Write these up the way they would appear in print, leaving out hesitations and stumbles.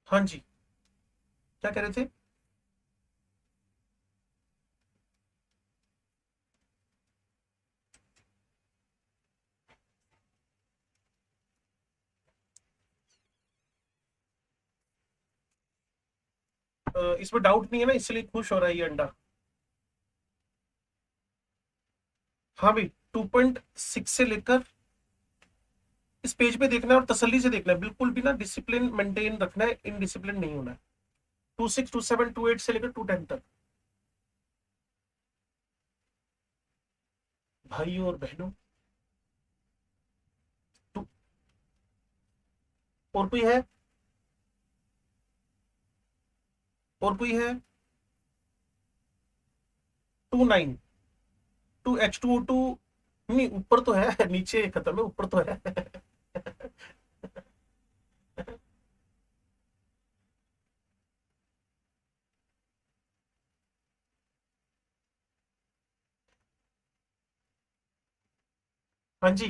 हाँ जी, क्या कह रहे थे? इसमें डाउट नहीं है ना, इसलिए खुश हो रहा है ये अंडा। हाँ भाई, 2.6 से लेकर इस पेज पे देखना है और तसल्ली से देखना है, बिल्कुल भी ना डिसिप्लिन मेंटेन रखना है, इनडिसिप्लिन नहीं होना है। 2.6, 2.7, 2.8 से लेकर 2.10 तक। भाइयों और बहनों, टू, और कोई है? और कोई है? 2.9, 2H2O2। नहीं, ऊपर तो है नीचे खत्म है, ऊपर तो है हाँ जी,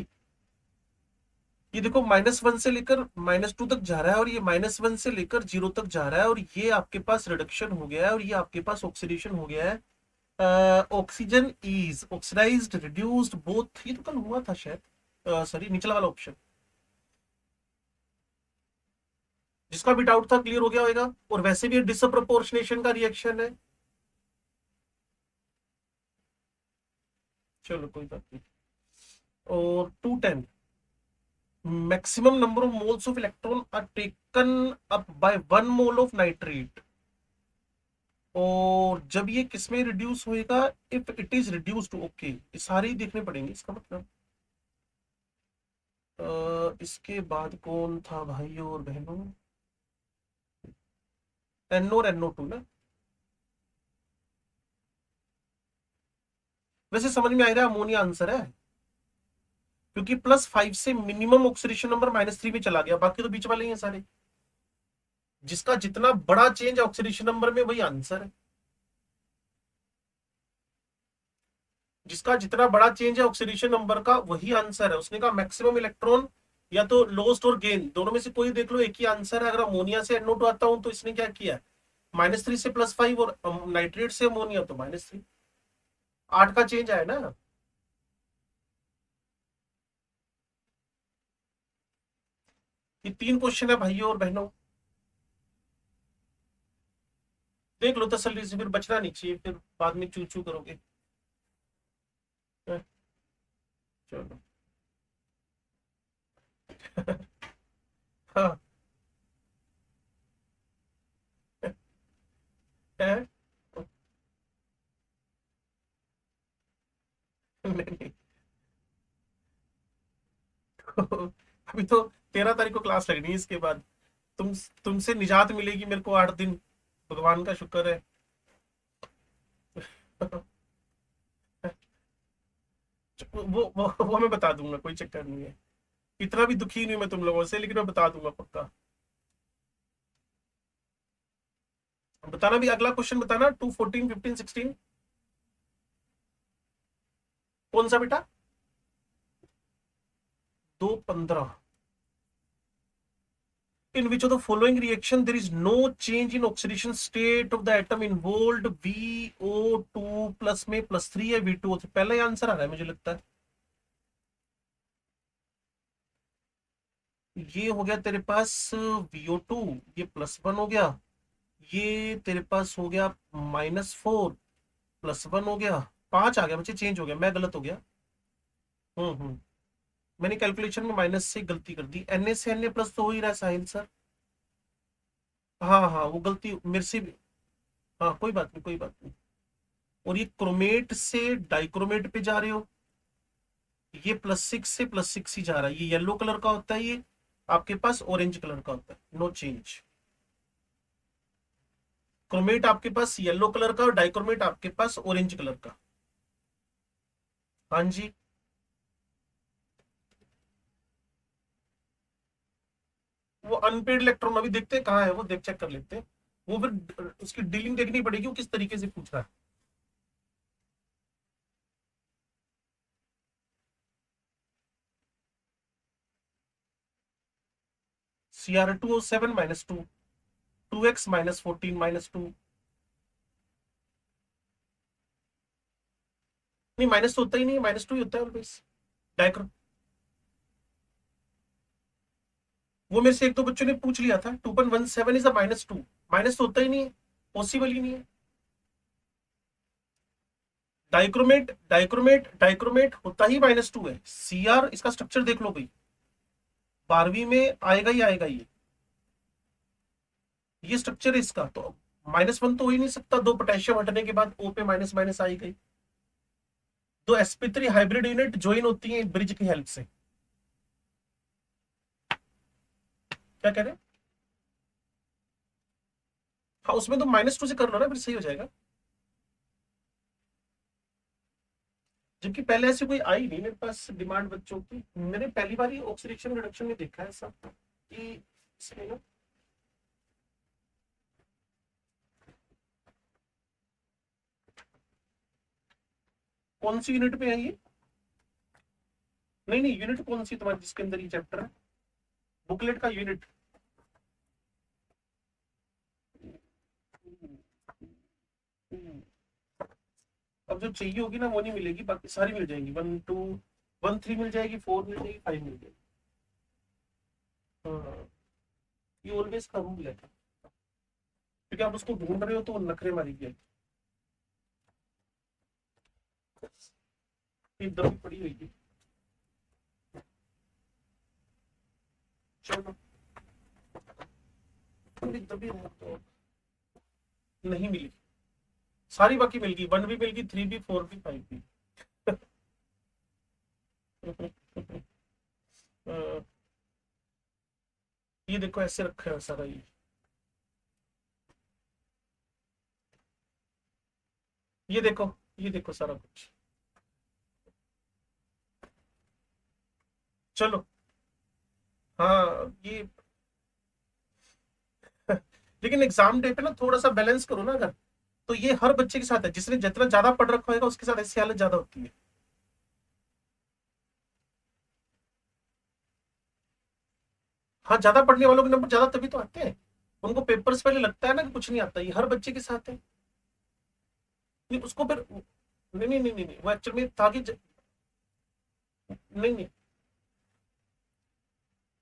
ये देखो -1 से लेकर -2 तक जा रहा है, और ये -1 से लेकर 0 तक जा रहा है, और ये आपके पास रिडक्शन हो गया है, और ये आपके पास ऑक्सीडेशन हो गया है। Oxygen is oxidised, reduced both, ये तो कल हुआ था शायद। सॉरी, निचला वाला ऑप्शन। जिसका भी डाउट था क्लियर हो गया होगा, और वैसे भी डिसप्रोपोर्शनेशन का रिएक्शन है। चलो कोई बात नहीं। और 210, maximum number of moles of electron are taken up by 1 mole of nitrate. और जब ये किसमें रिड्यूस होएगा? If it is reduced, okay, ये सारे ही देखने पड़ेंगे इसका मतलब। इसके बाद कौन था भाइयों और बहनों? NO और NO2 ना। वैसे समझ में आ रहा है, अमोनिया आंसर है, क्योंकि +5 से मिनिमम ऑक्सीडेशन नंबर -3 में चला गया, बाकी तो बीच वाले ही हैं सारे। जिसका जितना बड़ा चेंज है ऑक्सीडेशन नंबर में, वही आंसर है। जिसका जितना बड़ा चेंज है ऑक्सीडेशन नंबर का, वही आंसर है। उसने कहा मैक्सिमम इलेक्ट्रॉन या तो लॉस्ट और गेन, दोनों में से कोई देख लो, एक ही आंसर है। अगर अमोनिया से NO2 आता हूं तो इसने क्या किया? -3 से +5, और नाइट्रेट से अमोनिया तो -3। 8 का चेंज आया ना। ये 3 क्वेश्चन है भाइयों और बहनों, देख लो तसल्ली से, फिर बचना नहीं चाहिए, फिर बाद में चू चू करोगे। चलो हाँ है नहीं नहीं अभी तो 13 तारीख को क्लास लगनी है, इसके बाद तुम तुमसे निजात मिलेगी मेरे को 8 दिन, भगवान का शुक्र है वो मैं बता दूंगा, कोई चक्कर नहीं है। इतना भी दुखी नहीं मैं तुम लोगों से, लेकिन मैं बता दूंगा पक्का। बताना भी, अगला क्वेश्चन बताना, 214, 15, 16। कौन सा बेटा? 2:15। In which of the following reaction there is no change in oxidation state of the atom involved? VO2 plus में +3 है, V2O3, पहला ही आंसर आ रहा है मुझे लगता है। ये हो गया तेरे पास VO2, ये +1 हो गया, ये तेरे पास हो गया -4, +1 हो गया, 5 आ गया बच्चे, चेंज हो गया, मैं गलत हो गया। मैंने कैलकुलेशन में माइनस से गलती कर दी, Na से Na+ तो हो ही रहा है साहिल सर। हाँ हाँ, वो गलती मेरे से भी। हाँ कोई बात नहीं, कोई बात नहीं। और ये क्रोमेट से डाइक्रोमेट पे जा रहे हो, ये +6 से +6 ही जा रहा है, ये येलो कलर का होता है, ये आपके पास ऑरेंज कलर का होता है, नो चेंज। क्रोमेट आपके पास येलो कलर का, और डाइक्रोमेट आपके पास ऑरेंज कलर का। हाँ जी। वो अनपेड इलेक्ट्रॉन अभी देखते हैं कहाँ है, वो देख चेक कर लेते हैं। वो फिर उसकी डीलिंग देखनी पड़ेगी, वो किस तरीके से पूछ रहा है। Cr2O7 -2। 2x माइनस 14 माइनस 2, नहीं माइनस तो होता ही नहीं है, -2 ही होता है ऑलवेज। डायक्रो वो मेरे से एक दो बच्चों ने पूछ लिया था, 2.17 इज अ -2, माइनस तो होता ही नहीं है, पॉसिबल ही नहीं है। डाइक्रोमेट डाइक्रोमेट डाइक्रोमेट होता ही -2 है। सीआर इसका स्ट्रक्चर देख लो भाई, 12वीं में आएगा ही आएगा ये स्ट्रक्चर है इसका, तो -1 तो हो ही नहीं सकता, दो पोटेशियम हटने के बाद ओ पे माइनस माइनस आई गई। दो sp3 हाइब्रिड यूनिट ज्वाइन होती है ब्रिज की हेल्प से। क्या कह रहे हैं? हाँ उसमें तो -2 से कर लो ना, फिर सही हो जाएगा। जबकि पहले ऐसी कोई आई नहीं मेरे पास डिमांड बच्चों की, मैंने पहली बार ही ऑक्सीडेशन रिडक्शन में देखा है ऐसा कि इसमें ना। कौन सी यूनिट पे है ये? नहीं नहीं, यूनिट कौन सी तुम्हारी जिसके अंदर ये चैप्टर है, बुकलेट का यूनिट? अब जो चाहिए होगी ना वो नहीं मिलेगी, बाकी सारी मिल जाएंगी, 1 2 1 3 मिल जाएगी, 4 मिल जाएगी, 5 मिल जाएगी। हाँ, ये ऑलवेज का रूल है, क्योंकि आप उसको ढूंढ रहे हो तो वो नखरे मारी गया। ये दबी पड़ी हुई है। चलो थोड़ी दबी रहा तो नहीं मिली, सारी बाकी मिल गई, 1 भी मिल गई, 3 भी, 4 भी, 5 भी। ये देखो ऐसे रखा है सारा ये देखो सारा कुछ। चलो हाँ ये लेकिन एग्जाम डे पे ना थोड़ा सा बैलेंस करो ना अगर, तो ये हर बच्चे के साथ है, जिसने जितना ज्यादा पढ़ रखा होगा उसके साथ ऐसी हालत ज्यादा होती है। हाँ ज्यादा पढ़ने वालों के नंबर ज्यादा तभी तो आते हैं, उनको पेपर्स पहले लगता है ना कि कुछ नहीं आता, ये हर बच्चे के साथ है। नहीं उसको फिर नहीं नहीं नहीं नहीं नहीं, वो एक्चुअल में था कि नहीं नहीं,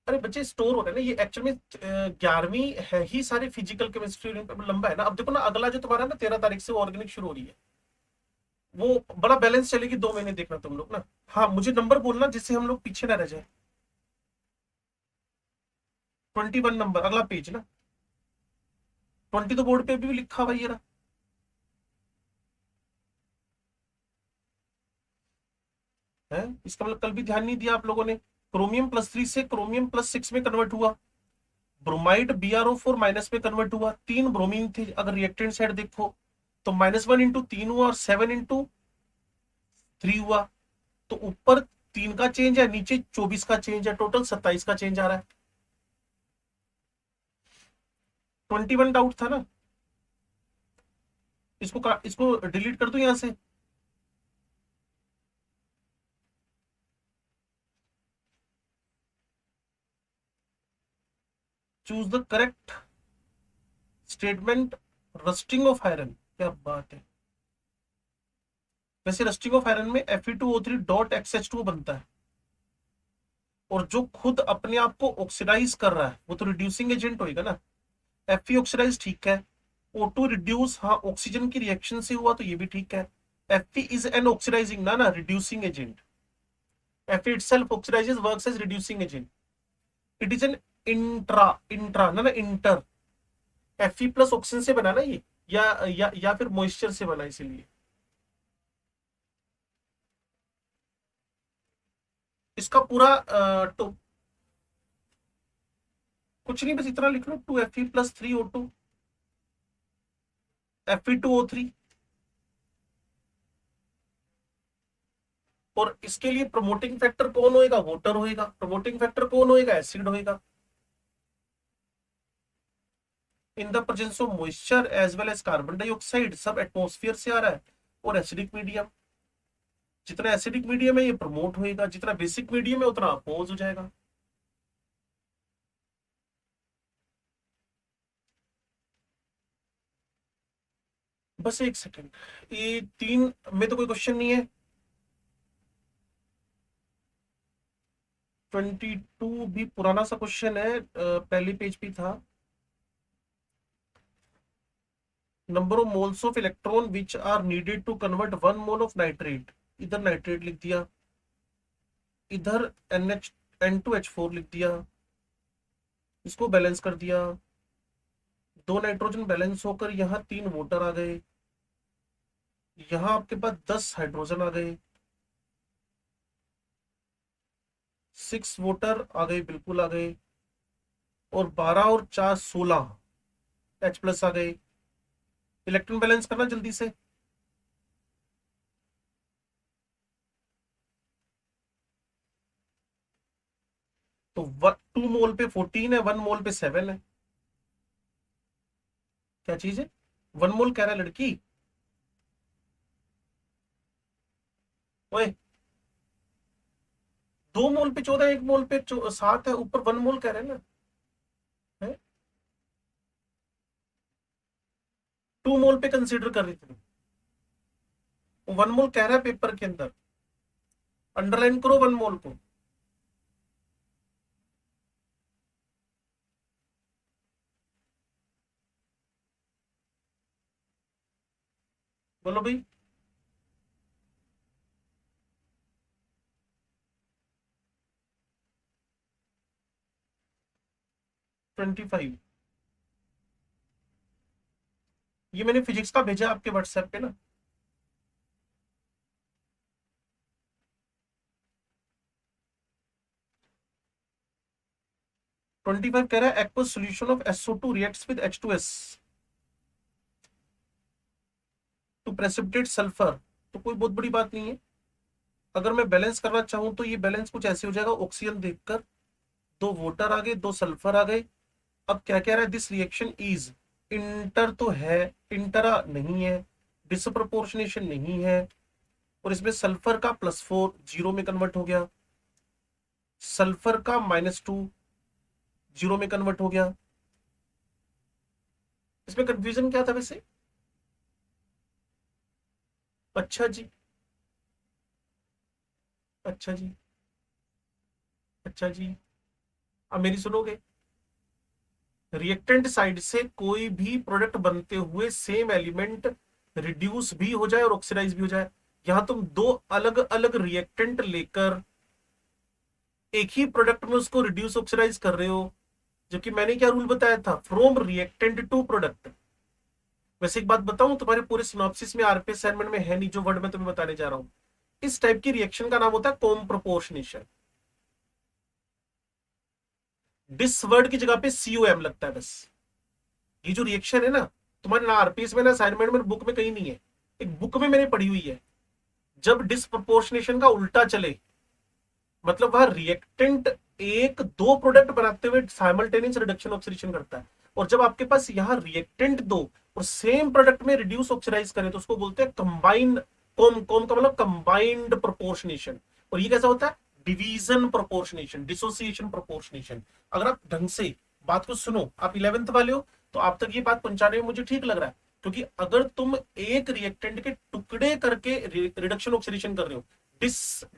अरे बच्चे स्टोर हो रहे हैं ना, ये एक्चुअल में 11वीं है ही सारे फिजिकल केमिस्ट्री लंबा है ना। अब देखो ना अगला जो तुम्हारा ना 13 तारीख से ऑर्गेनिक शुरू हो रही है, वो बड़ा बैलेंस चलेगी, 2 महीने देखना तुम लोग ना। हाँ मुझे नंबर बोलना जिससे हम लोग पीछे ना रह जाए। 21 नंबर अगला पेज ना, 20 तो बोर्ड पे भी लिखा हुआ ये रहा है। इसका मतलब कल भी ध्यान नहीं दिया आप लोगों ने, क्रोमियम +3 से क्रोमियम +6 में कन्वर्ट हुआ, ब्रोमाइड BrO4 माइनस में कन्वर्ट हुआ, 3 ब्रोमीन थे, अगर रिएक्टेंट साइड देखो तो -1 × 3 हुआ और 7 × 3 हुआ। तो ऊपर 3 का चेंज है, नीचे 24 का चेंज है, टोटल 27 का चेंज आ रहा है। 21 डाउट था ना, इसको डिलीट कर दो यहां से। Choose the correct statement, rusting of iron, क्या बात है। वैसे रस्टिंग ऑफ आयरन में Fe2O3.XH2 बनता है, और जो खुद अपने आप को ऑक्सीडाइज कर रहा है वो तो रिड्यूसिंग एजेंट होगा ना। Fe ऑक्सीडाइज ठीक है, O2 रिड्यूस हाँ ऑक्सीजन की रिएक्शन से हुआ तो ये भी ठीक है। Fe इज एन ऑक्सीडाइजिंग ना reducing agent, Fe itself oxidizes works as reducing agent, it is an intra ना इंटर। Fe+ ऑक्सीजन से बना ना ये, या फिर मॉइस्चर से बना, इसीलिए इसका पूरा तो कुछ नहीं, बस इतना लिख लो, 2Fe+3O2 Fe2O3। और इसके लिए प्रमोटिंग फैक्टर कौन होएगा? वाटर होएगा। प्रमोटिंग फैक्टर कौन होएगा? एसिड होएगा। In the presence of moisture as well as carbon dioxide, सब एटमोस्फियर से आ रहा है, और एसिडिक मीडियम, जितना एसिडिक मीडियम है ये प्रमोट होएगा, जितना बेसिक मीडियम है उतना अपोज हो जाएगा। बस एक सेकेंड, ये 3 में तो कोई क्वेश्चन नहीं है। 22 भी पुराना सा क्वेश्चन है, पहले पेज पे था। Number of moles of electron which are needed to convert 1 mole of nitrate, इधर नाइट्रेट लिख दिया, इधर N2H4 लिख दिया, इसको बैलेंस कर दिया, 2 नाइट्रोजन बैलेंस होकर यहाँ 3 वाटर आ गए, यहाँ आपके पास 10 हाइड्रोजन आ गए, 6 वाटर आ गए, बिल्कुल आ गए, और 12 और 4 16 H+ आ गए। इलेक्ट्रॉन बैलेंस करना जल्दी से। तो 2 मोल पे 14 है, 1 मोल पे 7 है। क्या चीज है? 1 मोल कह रहा है लड़की। ओए, 2 मोल पे 14, 1 मोल पे 7 है, ऊपर 1 मोल कह रहे हैं ना। है 2 मोल पे कंसीडर कर रही थी। 1 मोल कह रहा है पेपर के अंदर, अंडरलाइन करो 1 मोल को। बोलो भाई। 25। ये मैंने फिजिक्स का भेजा आपके व्हाट्सएप पे ना। 25 कह रहा है aqueous solution of SO2 reacts with H2S to precipitate sulphur. तो कोई बहुत बड़ी बात नहीं है। अगर मैं बैलेंस करना चाहूं तो ये बैलेंस कुछ ऐसे हो जाएगा, ऑक्सीजन देखकर 2 वाटर आ गए, 2 सल्फर आ गए। अब क्या कह रहा है? दिस रिएक्शन इज इंटर तो है, इंटरा नहीं है, डिसप्रपोर्शनेशन नहीं है, और इसमें सल्फर का +4 जीरो में कन्वर्ट हो गया, सल्फर का -2 जीरो में कन्वर्ट हो गया। इसमें कंफ्यूजन क्या था वैसे? अच्छा जी, अच्छा जी, अच्छा जी। अब मेरी सुनोगे? रिएक्टेंट साइड से कोई भी प्रोडक्ट बनते हुए सेम एलिमेंट रिड्यूस भी हो जाए और ऑक्सीडाइज भी हो जाए। यहां तुम 2 अलग अलग रिएक्टेंट लेकर एक ही प्रोडक्ट में उसको रिड्यूस ऑक्सीडाइज कर रहे हो, जबकि मैंने क्या रूल बताया था? From reactant to product. वैसे एक बात बताऊं, तुम्हारे पूरे सिनॉप्सिस में आरपी असाइनमेंट में है नहीं जो वर्ड मैं तुम्हें बताने जा रहा हूं। इस टाइप की रिएक्शन का नाम होता है कॉम प्रोपोर्शनेशन। डिस वर्ड की जगह पे COM लगता है बस। ये जो रिएक्शन है ना, तुम्हारे ना आरपीएस में ना असाइनमेंट में, बुक में कहीं नहीं है। एक बुक में मैंने पढ़ी हुई है। जब डिसप्रोपोर्शनेशन का उल्टा चले, मतलब वह रिएक्टेंट एक दो प्रोडक्ट बनाते हुए साइमल्टेनियस रिडक्शन ऑक्सीडेशन करता है, और जब आपके पास यहां रिएक्टेंट दो और सेम प्रोडक्ट में रिड्यूस ऑक्सीडाइज करें तो उसको बोलते हैं कंबाइंड। कॉम कॉम का मतलब कंबाइंड प्रोपोर्शनेशन। और ये कैसा होता है? Division proportionation, dissociation proportionation. अगर आप ढंग से बात को सुनो, आप 11th वाले हो, तो आप तक ये बात पहुंचाने में मुझे ठीक लग रहा है। क्योंकि अगर तुम एक रिएक्टेंट के टुकड़े करके रिडक्शन ऑक्सीडेशन कर रहे हो,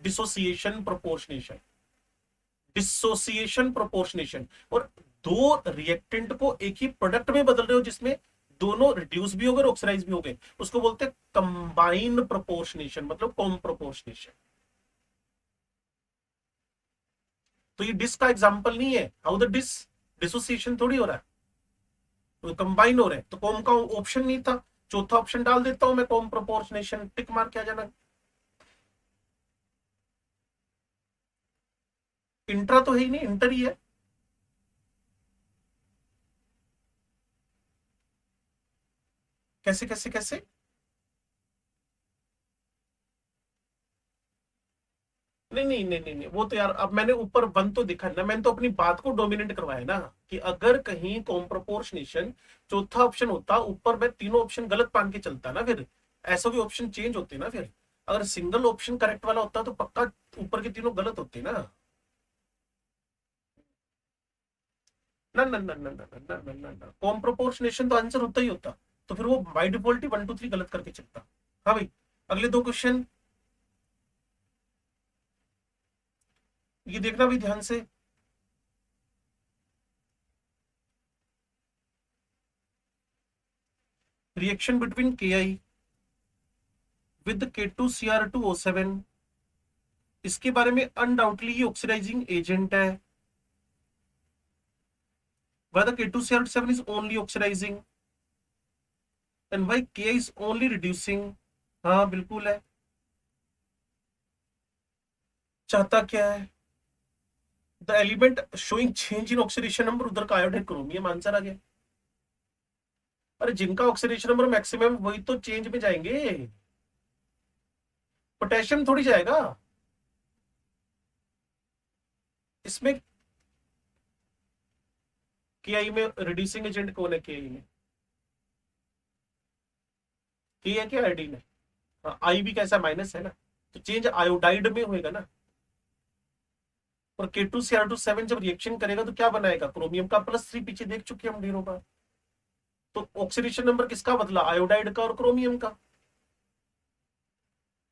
डिसोसिएशन प्रोपोर्शनेशन, डिसोसिएशन प्रोपोर्शनेशन, और दो रिएक्टेंट को एक ही प्रोडक्ट में बदल रहे हो जिसमें दोनों रिड्यूस भी हो गए, ऑक्सीडाइज भी हो गए, उसको बोलते हैं कंबाइंड प्रोपोर्शनेशन, मतलब कॉम प्रोपोर्शनेशन। तो ये डिस का एग्जांपल नहीं है। हाउ द डिस, डिसोसिएशन थोड़ी हो रहा है, तो कंबाइन हो रहे हैं। तो कॉम का ऑप्शन नहीं था, चौथा ऑप्शन डाल देता हूं मैं, कॉम प्रोपोर्शनेशन, टिक मार के आ जाना। इंट्रा तो है ही नहीं, इंटर ही है। कैसे कैसे कैसे? नहीं नहीं नहीं नहीं नहीं, वो तो यार, अब मैंने ऊपर वन तो दिखा ना, मैंने तो अपनी बात को डोमिनेट करवाया ना, कि अगर कहीं कॉम प्रोपोर्शनेशन चौथा ऑप्शन होता, ऊपर मैं तीनों ऑप्शन गलत मान के चलता ना, फिर ऐसा भी ऑप्शन चेंज होते ना फिर। अगर सिंगल ऑप्शन करेक्ट वाला होता तो पक्का ऊपर के तीनों गलत होते ना। ना ना ना ना ना ना ना ना ना, कॉम प्रोपोर्शनेशन तो आंसर होता ही होता। तो फिर वो बाई डिफॉल्ट ही 1 2 3 गलत करके चलता। हाँ भाई, अगले दो क्वेश्चन ये देखना भी ध्यान से। रिएक्शन बिटवीन के आई विद K2Cr2O7, इसके बारे में अनडाउटली ये ऑक्सीडाइजिंग एजेंट है। whether K2Cr7 is only oxidizing and why Ki is only reducing। हाँ बिल्कुल है। चाहता क्या है? The element showing change in oxidation number, उधर का आयोडाइड क्रोमियम, आंसर आ गया। अरे जिनका ऑक्सीडेशन नंबर मैक्सिमम वही तो चेंज में जाएंगे, पोटेशियम थोड़ी जाएगा इसमें। केआई में रिड्यूसिंग एजेंट कौन है? केआई में के है क्या आयोडीन है? हाँ, आई भी कैसा माइनस है ना, तो चेंज आयोडाइड में होएगा ना। और K2Cr2 7 जब रिएक्शन करेगा तो क्या बनाएगा? क्रोमियम का +3, पीछे देख चुके हम ढेरों बार। तो ऑक्सीडेशन नंबर किसका बदला? आयोडाइड का और क्रोमियम का।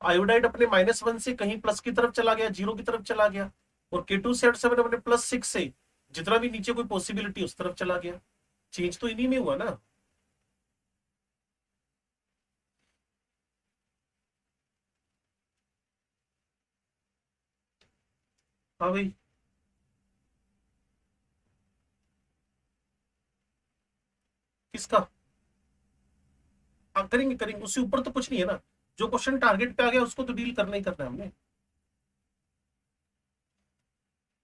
आयोडाइड अपने -1 से कहीं प्लस की तरफ चला गया, 0 की तरफ चला गया, और K2Cr7 अपने +6 से जितना भी नीचे कोई पॉसिबिलिटी उस तरफ चला गया। चेंज तो इन्हीं में हुआ ना। हाँ भाई, किसका? हाँ करेंगे करेंगे, उससे ऊपर तो कुछ नहीं है ना। जो क्वेश्चन टारगेट पे आ गया उसको तो डील करना ही करना है हमने।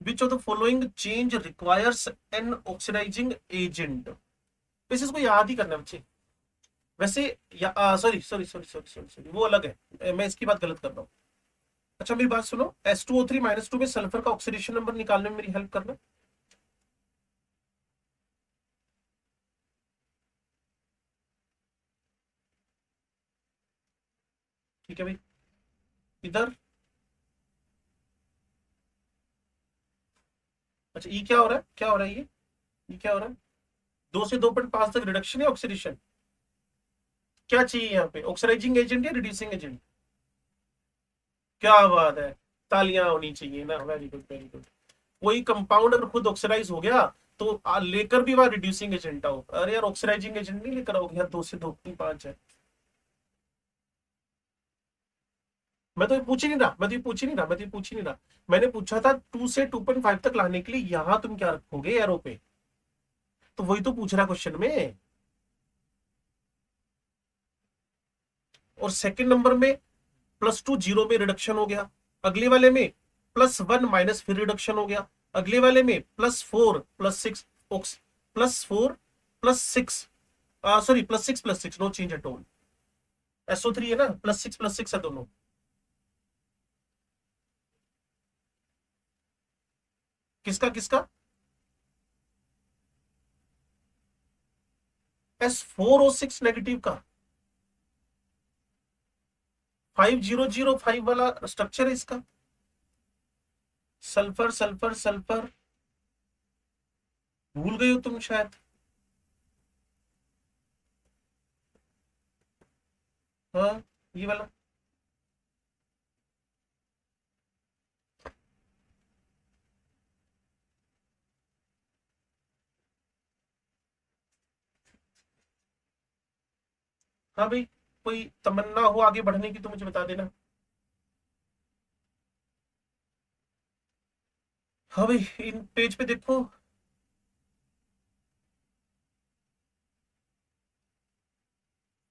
Which of the following change requires an oxidising agent? वैसे इसको याद ही करना है बच्चे। वैसे sorry sorry sorry sorry sorry sorry, वो अलग है, मैं इसकी बात गलत कर रहा हूँ। अच्छा मेरी बात सुनो, S2O3 - 2 में सल्फर का ऑक्सीडेशन नंबर निकालने में मेरी हेल्प करना। ठीक है भाई, इधर। अच्छा ये क्या हो रहा है, क्या हो रहा है ये क्या हो रहा है? 2 से 2.5 तक रिडक्शन है ऑक्सीडेशन। क्या चाहिए यहाँ पे, ऑक्सीडाइजिंग एजेंट या रिड्यूसिंग एजेंट? क्या बात है, तालियां होनी चाहिए ना, वेरी गुड वेरी गुड। कोई कंपाउंड अगर खुद ऑक्सीडाइज हो गया तो लेकर भी वहां रिड्यूसिंग एजेंट आओ। अरे यार ऑक्सीडाइजिंग एजेंट नहीं लेकर आओगे यार, 2 से 2.5 है। मैं तो ये पूछ ही नहीं रहा, मैं तो ये पूछ ही नहीं रहा, मैं तो ये पूछ ही नहीं रहा। मैंने पूछा था 2 से 2.5 तक लाने के लिए यहां तुम क्या रखोगे एरो पे, तो वही तो पूछ रहा क्वेश्चन में। और सेकंड नंबर में +2 0 में रिडक्शन हो गया, अगले वाले में +1 माइनस फिर रिडक्शन हो गया, अगले वाले में +4 +6 +4 +6, sorry +6 no change at all. SO3 है ना, +6 है दोनों। किसका? S4O6 नेगेटिव का 5005 वाला स्ट्रक्चर है इसका। सल्फर सल्फर सल्फर, भूल गई हो तुम शायद। हाँ ये वाला। हाँ भाई, कोई तमन्ना हो आगे बढ़ने की तो मुझे बता देना। हाँ भाई, इन पेज पे देखो।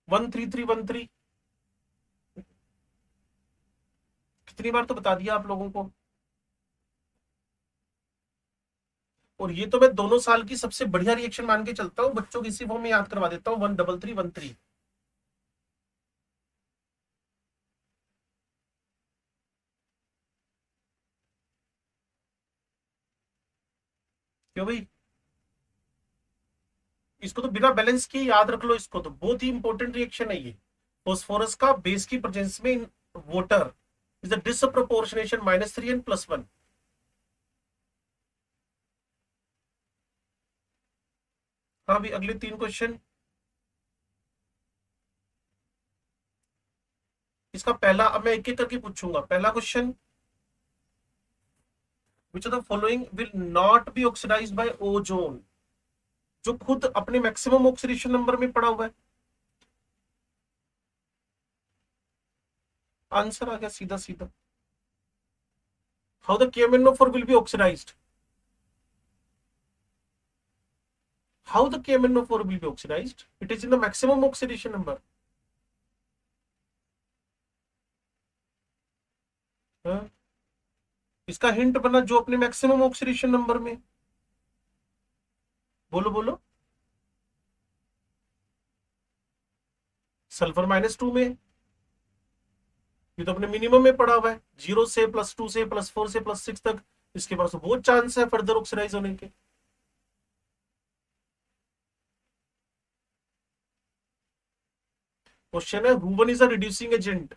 13313, कितनी बार तो बता दिया आप लोगों को। और ये तो मैं दोनों साल की सबसे बढ़िया रिएक्शन मान के चलता हूँ, बच्चों की इसी फॉर्म में याद करवा देता हूँ, 13313। क्यों भाई? इसको तो बिना बैलेंस किए याद रख लो, इसको तो बहुत ही इंपॉर्टेंट रिएक्शन है ये। फॉस्फोरस का बेस की प्रेजेंस में in water is the disproportionation -3 and +1। हाँ भी, अगले 3 क्वेश्चन। इसका पहला, अब मैं एक एक करके पूछूंगा। पहला question, which of the following will not be oxidised by ozone, जो खुद अपने मैक्सिमम ऑक्सीडेशन नंबर में पड़ा हुआ है। आंसर आ गया सीधा सीधा। How the KMnO4 will be oxidised, how the KMnO4 will be oxidized, it is in the maximum oxidation number। हाँ? इसका हिंट बना जो अपने मैक्सिमम ऑक्सीडेशन नंबर में। बोलो बोलो। सल्फर -2 में, ये तो अपने मिनिमम में पड़ा हुआ है, 0 से +2 से +4 से +6 तक। इसके पास तो बहुत चांस है फर्दर ऑक्सीडाइज होने के। क्वेश्चन है who one is a reducing agent,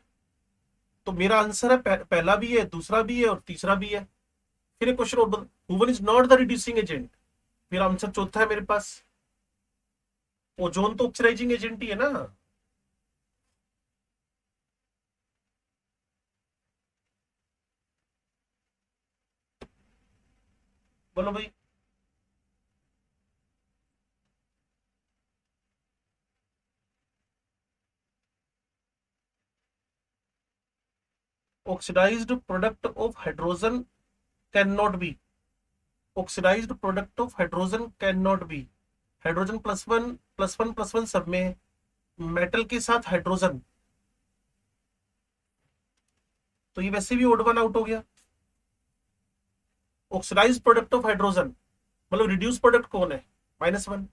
तो मेरा आंसर है पहला भी है, दूसरा भी है और तीसरा भी है। फिर एक क्वेश्चन और, who one is not the reducing agent, मेरा आंसर चौथा है मेरे पास। ओजोन तो ऑक्सीडाइजिंग एजेंट ही है ना। बोलो भाई। Oxidised product of hydrogen can not be, oxidised product of hydrogen can not be. Hydrogen +1 सब में है, मेटल के साथ हाइड्रोजन, तो ये वैसे भी ओड वन आउट हो गया। ऑक्सीडाइज प्रोडक्ट ऑफ हाइड्रोजन मतलब रिड्यूस प्रोडक्ट कौन है, -1।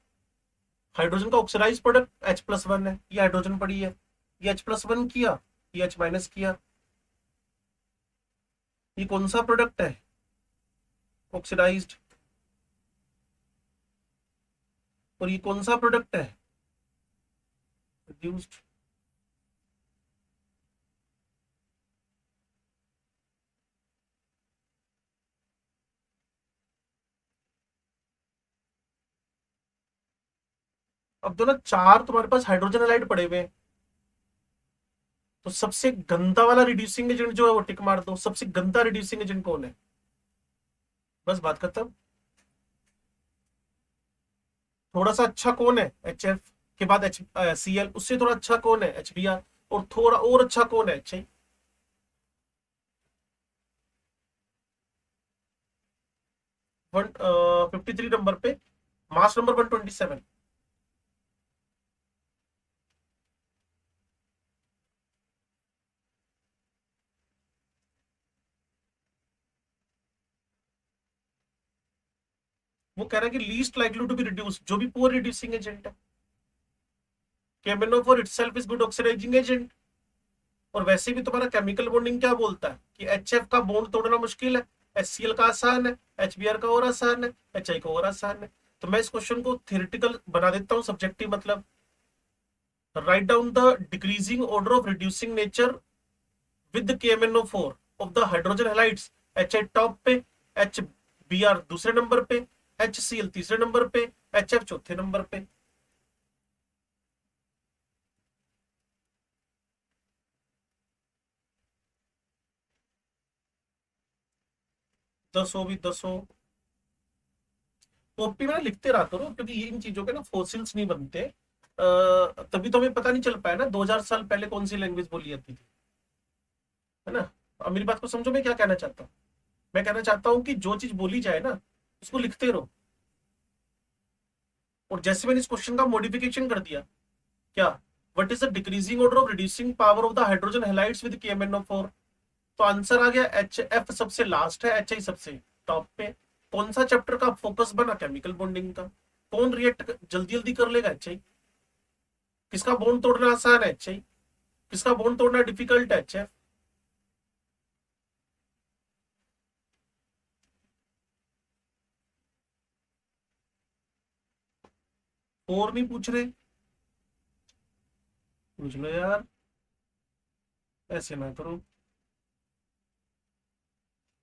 हाइड्रोजन का ऑक्सीडाइज प्रोडक्ट H+1 है, ये हाइड्रोजन पड़ी है, ये H+1 किया, ये H- किया। ये कौन सा प्रोडक्ट है, ऑक्सीडाइज्ड। और ये कौन सा प्रोडक्ट है, रिड्यूस्ड। अब दो ना, चार तुम्हारे पास हाइड्रोजन हैलाइड पड़े हुए हैं, तो सबसे गंदा वाला रिड्यूसिंग एजेंट जो है वो टिक मार दो। सबसे गंदा रिड्यूसिंग एजेंट कौन है, बस बात खत्म। थोड़ा सा अच्छा कौन है, HF के बाद HCl, उससे थोड़ा अच्छा कौन है, HBr, और थोड़ा और अच्छा कौन है, HI। 53 नंबर पे, मास नंबर 127। वो कह रहा है कि least likely to be reduce, जो भी पुअर रिड्यूसिंग एजेंट है। KMnO4 itself is good oxidising agent. और वैसे भी तुम्हारा केमिकल बॉन्डिंग क्या बोलता है कि HF का बॉन्ड तोड़ना मुश्किल है, HCl का आसान है, HBr का और आसान है, HI का और आसान है। तो मैं इस क्वेश्चन को थ्योरेटिकल बना देता हूँ, सब्जेक्टिव मतलब। Write down the decreasing order of reducing nature with KMnO4 of the hydrogen halides. HI top पे, HBr दूसरे नंबर पे, HCl तीसरे नंबर पे, HF चौथे नंबर पे। दसो भी दसो। कॉपी में लिखते रहा करो, क्योंकि इन चीजों के ना फॉसिल्स नहीं बनते। तभी तो हमें पता नहीं चल पाया ना 2000 साल पहले कौन सी लैंग्वेज बोली जाती थी, है ना। अब मेरी बात को समझो, मैं क्या कहना चाहता हूँ। मैं कहना चाहता हूँ कि जो चीज बोली जाए ना, उसको लिखते रहो। और जैसे मैंने इस क्वेश्चन का मॉडिफिकेशन कर दिया, क्या, what is the decreasing order of reducing power of the hydrogen halides with KMnO4, तो आंसर आ गया HF सबसे लास्ट है, HI सबसे टॉप पे। कौन सा चैप्टर का फोकस बना, केमिकल बॉन्डिंग का। कौन रिएक्ट जल्दी जल्दी कर लेगा, HI। किसका बॉन्ड तोड़ना आसान है, HI। किसका बॉन्ड तोड़ना डिफिकल्ट है, HF। और नहीं पूछ रहे, पूछ लो यार, ऐसे ना करो।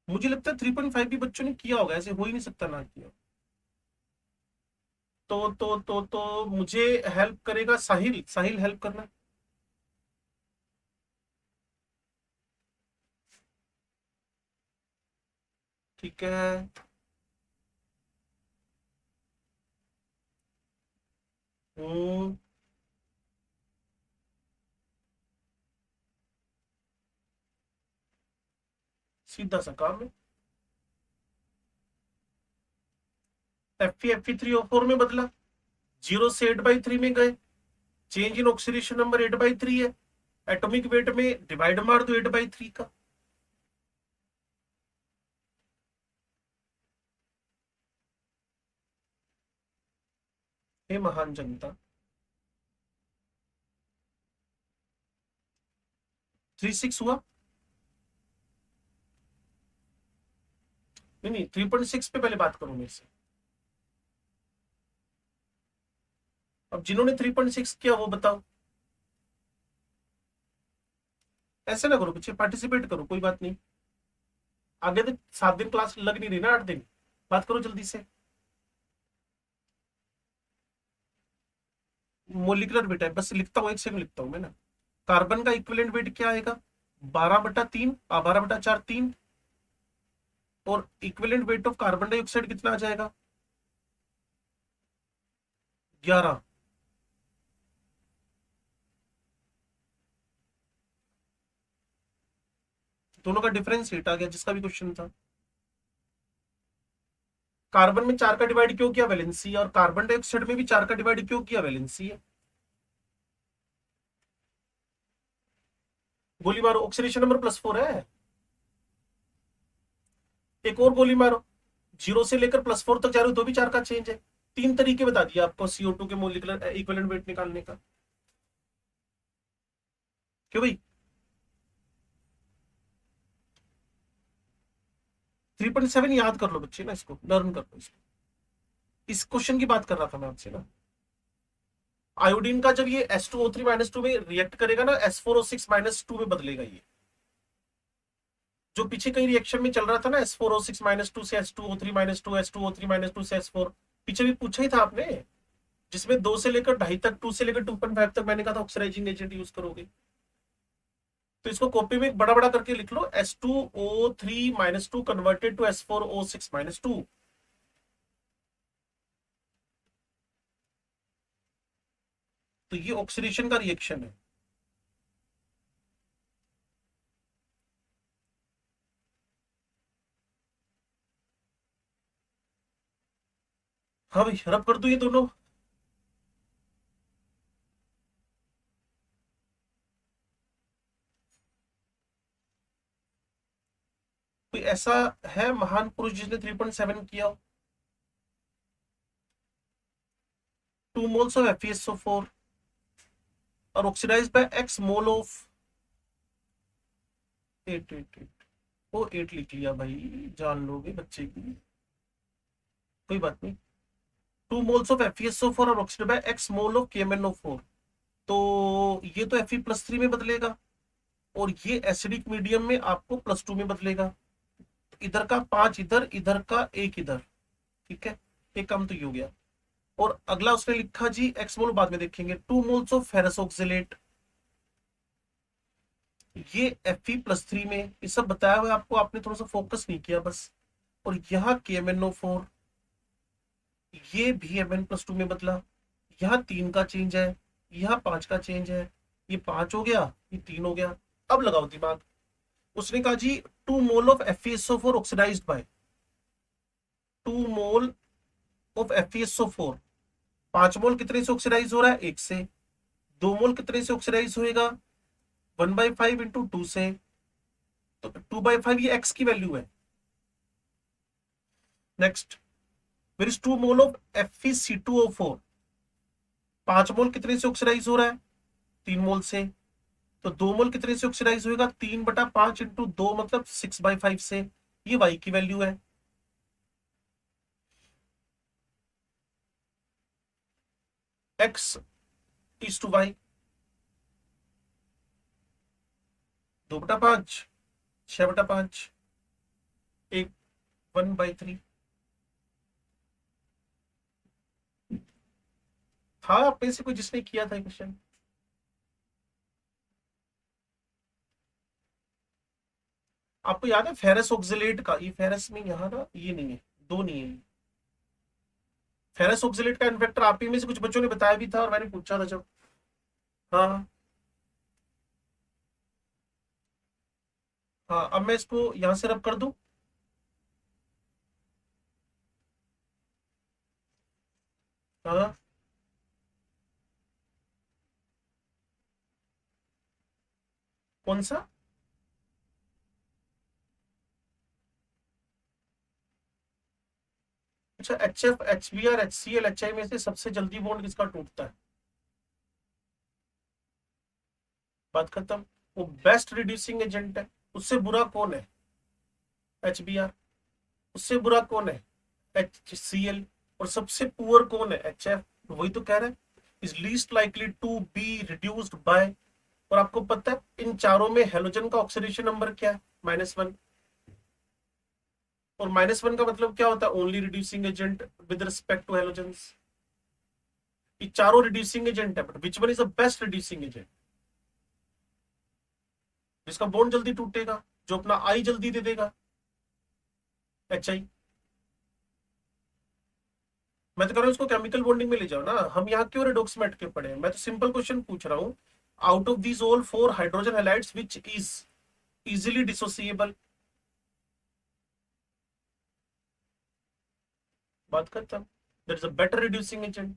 मुझे लगता है 3.5 भी बच्चों ने किया होगा, ऐसे हो ही नहीं सकता ना किया। तो मुझे हेल्प करेगा साहिल, साहिल हेल्प करना। ठीक है। हम्म। सीधा सा काम है। Fe3O4 में बदला, 0 से 8/3 में गए, चेंज इन ऑक्सीडेशन नंबर 8/3 है, एटॉमिक वेट में डिवाइड मार दो 8/3 का। हे महान जनता, 3.6 हुआ। नहीं नहीं, 3.6 पे पहले बात करो मेरे से। अब जिन्होंने 3.6 किया वो बताओ। ऐसे ना करो बच्चे, पार्टिसिपेट करो, कोई बात नहीं। आगे तो 7 दिन क्लास लग नहीं रही ना, 8 दिन। बात करो जल्दी से। मोलिकुलर वेट है, बस लिखता हूँ, एक सेकंड लिखता हूँ मैं ना। कार्बन का इक्विवेलेंट वेट क्या आएगा? 12/3, 12/4 3। और equivalent weight of carbon dioxide कितना आ जाएगा? 11। दोनों का डिफरेंस 8 आ गया, जिसका भी क्वेश्चन था। कार्बन में 4 का डिवाइड क्यों किया? वैलेंसी। और कार्बन डाइऑक्साइड में भी 4 का डिवाइड क्यों किया? वैलेंसी है। गोली मारो, ऑक्सीडेशन नंबर +4 है। एक और गोली मारो, 0 से लेकर +4 तक जा रहे हो तो भी 4 का चेंज है। 3 तरीके बता दिया आपको CO2 के मोलिकुलर इक्विवेलेंट वेट निकालने का। क्यों भाई? 3.7 याद कर लो बच्चे ना, इसको लर्न कर लो इसको। इस क्वेश्चन की बात कर रहा था मैं आपसे ना। आयोडीन का जब ये S2O3-2 में रिएक्ट करेगा ना, S4O6-2 में बदलेगा ये। जो पीछे कई रिएक्शन में चल रहा था ना, S4O6-2 से S2O3-2, S2O3-2 से S4, पीछे भी पूछा ही था आपने, जिसमें 2 से लेकर 2.5 तक, 2 से लेकर 2.5 तक मैंने कहा था ऑक्सीडाइजिंग एजेंट यूज करोगे। तो इसको कॉपी में बड़ा बड़ा करके लिख लो, S2O3-2 कन्वर्टेड टू S4O6-2। तो ये ऑक्सीडेशन का रिएक्शन है। हाँ भाई, रब कर दो ये दोनों। कोई ऐसा है महान पुरुष जिसने 3.7 किया हो? 2 moles of FeSO4 और oxidise by X mole of 888। वो 8 लिख लिया भाई, जान लोगे बच्चे की, कोई बात नहीं। 2 moles of FeSO4 और oxidise by X mole of KMnO4। तो ये तो Fe+3 में बदलेगा, और ये एसिडिक मीडियम में आपको +2 में बदलेगा। इधर का 5 इधर, इधर का 1 इधर। ठीक है, एक काम तो ये हो गया। और अगला उसने लिखा जी एक्स मोल, बाद में देखेंगे। 2 मोल्स ऑफ फेरस ऑक्सिलेट, ये Fe+3 में, ये सब बताया हुआ आपको, आपने थोड़ा सा फोकस नहीं किया बस। और यहाँ KMnO4, ये भी Mn+2 में बदला। यहाँ 3 का चेंज है, यहाँ 5 का चेंज है। ये 5 हो गया, ये 3 हो गया। अब लगाओ दिमाग। उसने कहा जी 2 mole of FeSO4 oxidised by 2 mole of FeSO4। 5 mole कितने से ऑक्सीडाइज हो रहा है? 1 से। 2 मोल कितने से ऑक्सीडाइज होएगा? 1/5 इंटू 2 से। तो 2/5 ये एक्स की वैल्यू है। नेक्स्ट, फिर इस 2 मोल ऑफ FeC2O4। 5 मोल कितने से ऑक्सीडाइज हो रहा है? 3 मोल से। तो 2 मोल कितने से ऑक्सीडाइज होएगा? 3/5 इंटू 2 मतलब 6/5 से। ये वाई की वैल्यू है। एक्स इज टू वाई, 2/5, 6/5, एक 1/3। था आप में से कोई जिसने किया था क्वेश्चन? आपको याद है फेरस ऑक्जेलेट का, ये फेरस में यहाँ ना ये नहीं है, दो नहीं है। फेरस ऑक्जेलेट का इन्फेक्टर आप ही में से कुछ बच्चों ने बताया भी था और मैंने पूछा था जब। हाँ हाँ, अब मैं इसको यहां से रब कर दूं। हाँ कौन सा? अच्छा, HF HBr HCl HI में से सबसे जल्दी बॉन्ड किसका टूटता है? बात खत्म। वो बेस्ट रिड्यूसिंग एजेंट है। उससे बुरा कौन है? HBr। उससे बुरा कौन है? HCl। और सबसे पुअर कौन है? HF। वही तो कह रहा है, is least likely to be reduced by. और आपको पता है इन चारों में हेलोजन का ऑक्सीडेशन नंबर क्या है? -1। और -1 का मतलब क्या होता है? Only reducing agent with respect to halogens. ये चारों रिड्यूसिंग एजेंट है, but which one is the best reducing agent? जिसका बॉन्ड जल्दी टूटेगा, जो अपना आई जल्दी दे देगा। HI। मैं तो कह रहा हूँ इसको केमिकल बॉन्डिंग में ले जाओ ना, हम यहाँ क्यों रेडॉक्स में अटके पड़े हैं? मैं तो सिंपल क्वेश्चन पूछ रहा हूँ। Out of these all four hydrogen halides which is easily dissociable? बात खत्म। That is a better reducing agent.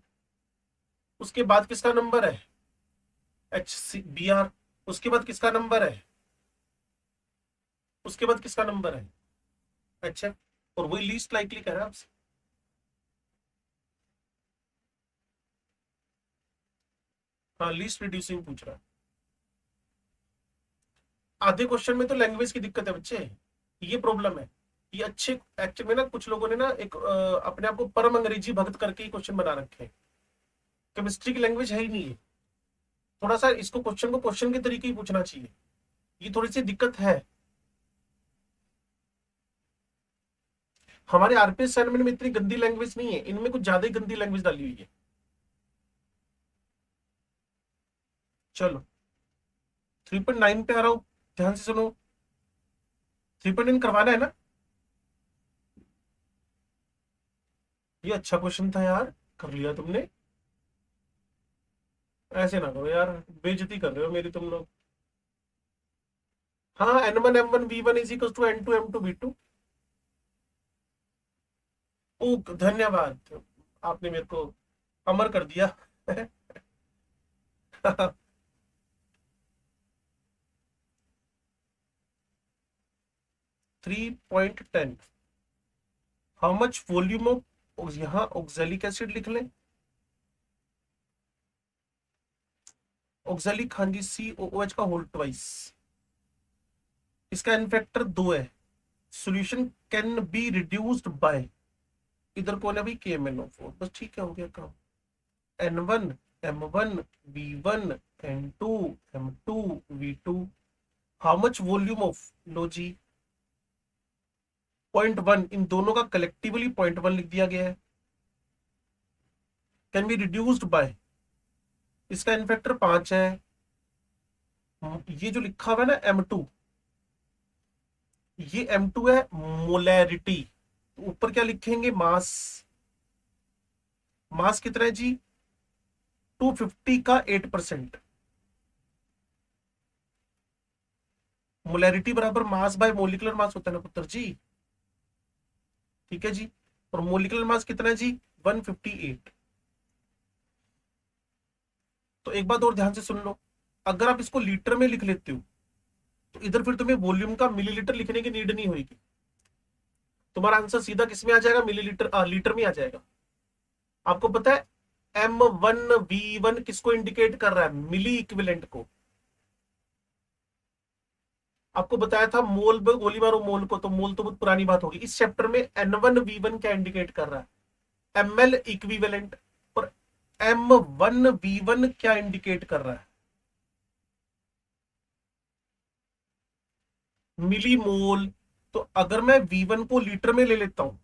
उसके बाद किसका नंबर है? HBr। उसके बाद किसका नंबर है? उसके बाद किसका नंबर है? HF। और वही लीस्ट लाइकली कह रहा है आपसे। हाँ, लीस्ट रिड्यूसिंग पूछ रहा है। आधे क्वेश्चन में तो लैंग्वेज की दिक्कत है बच्चे, ये प्रॉब्लम है। ये अच्छे एक्चुअल में ना कुछ लोगों ने ना एक अपने आप को परम अंग्रेजी भक्त करके ही क्वेश्चन बना रखे हैं। केमिस्ट्री की लैंग्वेज है ही नहीं है। थोड़ा सा इसको क्वेश्चन को क्वेश्चन के तरीके ही पूछना चाहिए। ये थोड़ी सी दिक्कत है। हमारे आरपीएस असाइनमेंट में इतनी गंदी लैंग्वेज नहीं है, इनमें कुछ ज्यादा ही गंदी लैंग्वेज डाली हुई है। चलो 3.9 पे आ रहा हूं, ध्यान से सुनो। 3.9 करवाना है ना? ये अच्छा क्वेश्चन था यार, कर लिया तुमने। ऐसे ना करो यार, बेइज्जती कर रहे हो मेरी तुम लोग। हाँ, N1 M1 V1 is equal to N2 M2 V2। ओ धन्यवाद, आपने मेरे को अमर कर दिया। 3.10। हाउ मच वॉल्यूम ऑफ, यहाँ ऑक्जेलिक एसिड लिख लें। ऑक्जेलिक, हाँ जी, COOH का होल ट्वाइस। इसका इन्फेक्टर दो है। Solution can be reduced bye, इधर कौन है भाई? KMnO4। बस ठीक है, हो गया काम। N1 M1 V1 N2 M2 V2। How much volume of, लो जी, 0.1। इन दोनों का कलेक्टिवली 0.1 लिख दिया गया है। कैन बी रिड्यूस्ड बाय, इसका इन्फेक्टर 5 है। ये जो लिखा हुआ है ना M2, ये M2 है मोलैरिटी। ऊपर क्या लिखेंगे? मास। मास कितना है जी? 250 का 8%। मोलैरिटी बराबर मास बाय मोलिकुलर मास होता है ना पुत्र जी। ठीक है जी। और मोलिकुलर मास कितना है जी? 158। तो एक बात और ध्यान से सुन लो, अगर आप इसको लीटर में लिख लेते हो तो इधर फिर तुम्हें वॉल्यूम का मिलीलीटर लिखने की नीड नहीं होगी। तुम्हारा आंसर सीधा किस में आ जाएगा? मिलीलीटर, लीटर में आ जाएगा। आपको पता है M1 V1 किसको इंडिकेट कर रहा है? मिली इक्विवेलेंट को। आपको बताया था मोल पे गोली मारो मोल को, तो मोल तो बहुत पुरानी बात होगी। इस चैप्टर में N1 V1 क्या इंडिकेट कर रहा है? ML equivalent. और M1 V1 क्या इंडिकेट कर रहा है? मिली मोल। तो अगर मैं V1 को लीटर में ले लेता हूं,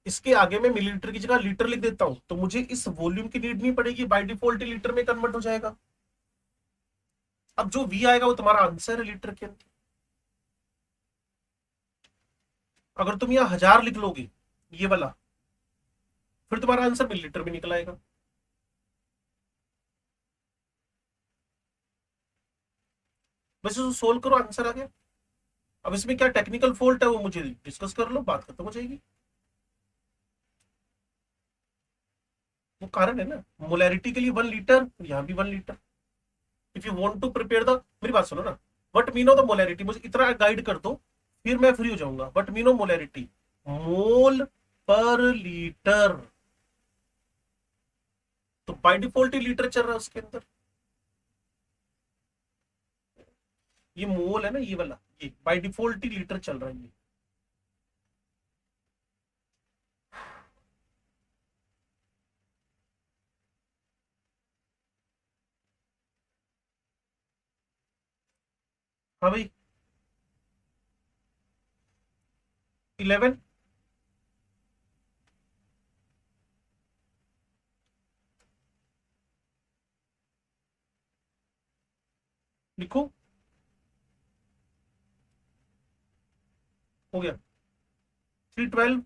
इसके आगे में मिलीलीटर की जगह लीटर लिख देता हूं, तो मुझे इस वॉल्यूम की नीड नहीं पड़ेगी, बाय डिफॉल्ट लीटर में कन्वर्ट हो जाएगा। अब जो V आएगा वो तुम्हारा आंसर है लीटर के अंदर। अगर तुम यहाँ 1000 लिख लोगे ये वाला, फिर तुम्हारा आंसर मिलीलीटर में निकल आएगा। बस इसको सोल्व करो, आंसर आ गया। अब इसमें क्या टेक्निकल फॉल्ट है वो मुझे डिस्कस कर लो, बात खत्म हो जाएगी। वो कारण है ना, मोलैरिटी के लिए 1 लीटर, यहाँ भी 1 litre. If you want to prepare the, मेरी बात सुनो ना, but mean of the molarity, मुझे इतना गाइड कर दो फिर मैं फ्री हो जाऊंगा। बट मीन ऑफ मोलैरिटी, मोल पर लीटर, तो बाय डिफॉल्ट ही लीटर चल रहा है उसके अंदर। ये मोल है ना ये वाला, ये बाय डिफॉल्ट ही लीटर चल रहा है ये। हाँ भाई, 11। लिखो, हो गया। 312,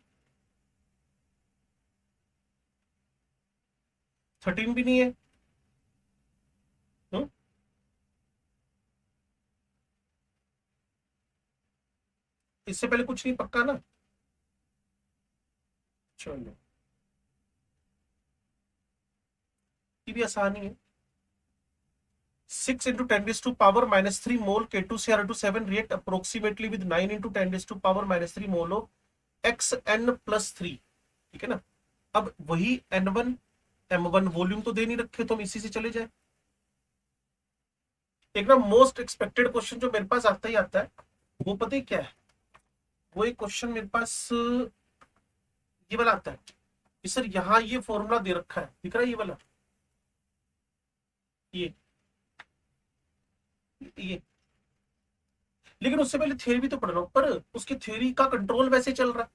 13 भी नहीं है। हम्म? इससे पहले कुछ नहीं, पक्का ना? चलो, ये भी आसानी है। 6 × 10⁻³ मोल K2Cr2 7 react approximately with 9 × 10⁻³ mole of Xn+3। ठीक है ना? अब वही N1 M1 वॉल्यूम तो दे नहीं रखे, तो हम इसी से चले जाए। एक ना मोस्ट एक्सपेक्टेड क्वेश्चन जो मेरे पास आता ही आता है, वो पता है क्या है? वो एक क्वेश्चन मेरे पास ये वाला आता है कि सर यहाँ ये फॉर्मूला दे रखा है, दिख रहा है ये वाला, ये लेकिन उससे पहले थ्योरी भी तो पढ़ लो, पर उसकी थ्योरी का कंट्रोल वैसे चल रहा है।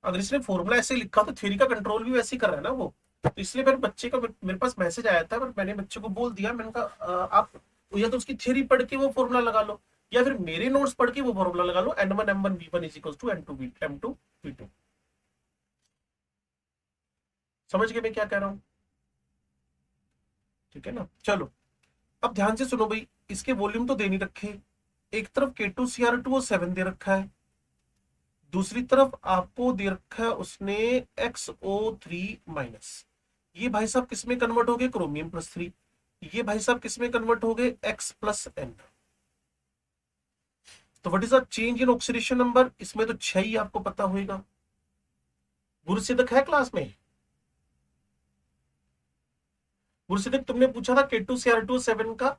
अगर इसने फॉर्मूला ऐसे लिखा तो थ्योरी का कंट्रोल भी वैसे ही कर रहा है ना वो। तो इसलिए मेरे बच्चे का, मेरे पास मैसेज आया था, पर मैंने बच्चे को बोल दिया, मैंने कहा आप या तो उसकी थ्योरी पढ़ के वो फॉर्मूला लगा लो, या फिर मेरे नोट्स पढ़ के वो फॉर्मूला लगा लो, N1 M1 V1 = N2 M2 V2। समझ गए मैं क्या कह रहा हूँ? ठीक है ना? चलो, अब ध्यान से सुनो भाई, इसके वॉल्यूम तो दे नहीं रखे। एक तरफ K2Cr2 7 दे रखा है, दूसरी तरफ आपको दे रखा है उसने XO3-। ये भाई साहब किसमें कन्वर्ट हो गए? क्रोमियम+3। ये भाई साहब किसमें कन्वर्ट हो गए? X+N। तो what is the change in oxidation number? इसमें तो 6 ही आपको पता होगा। गुरसिद्दक है क्लास में? गुरसिद्दक, तुमने पूछा था K2Cr2 7 का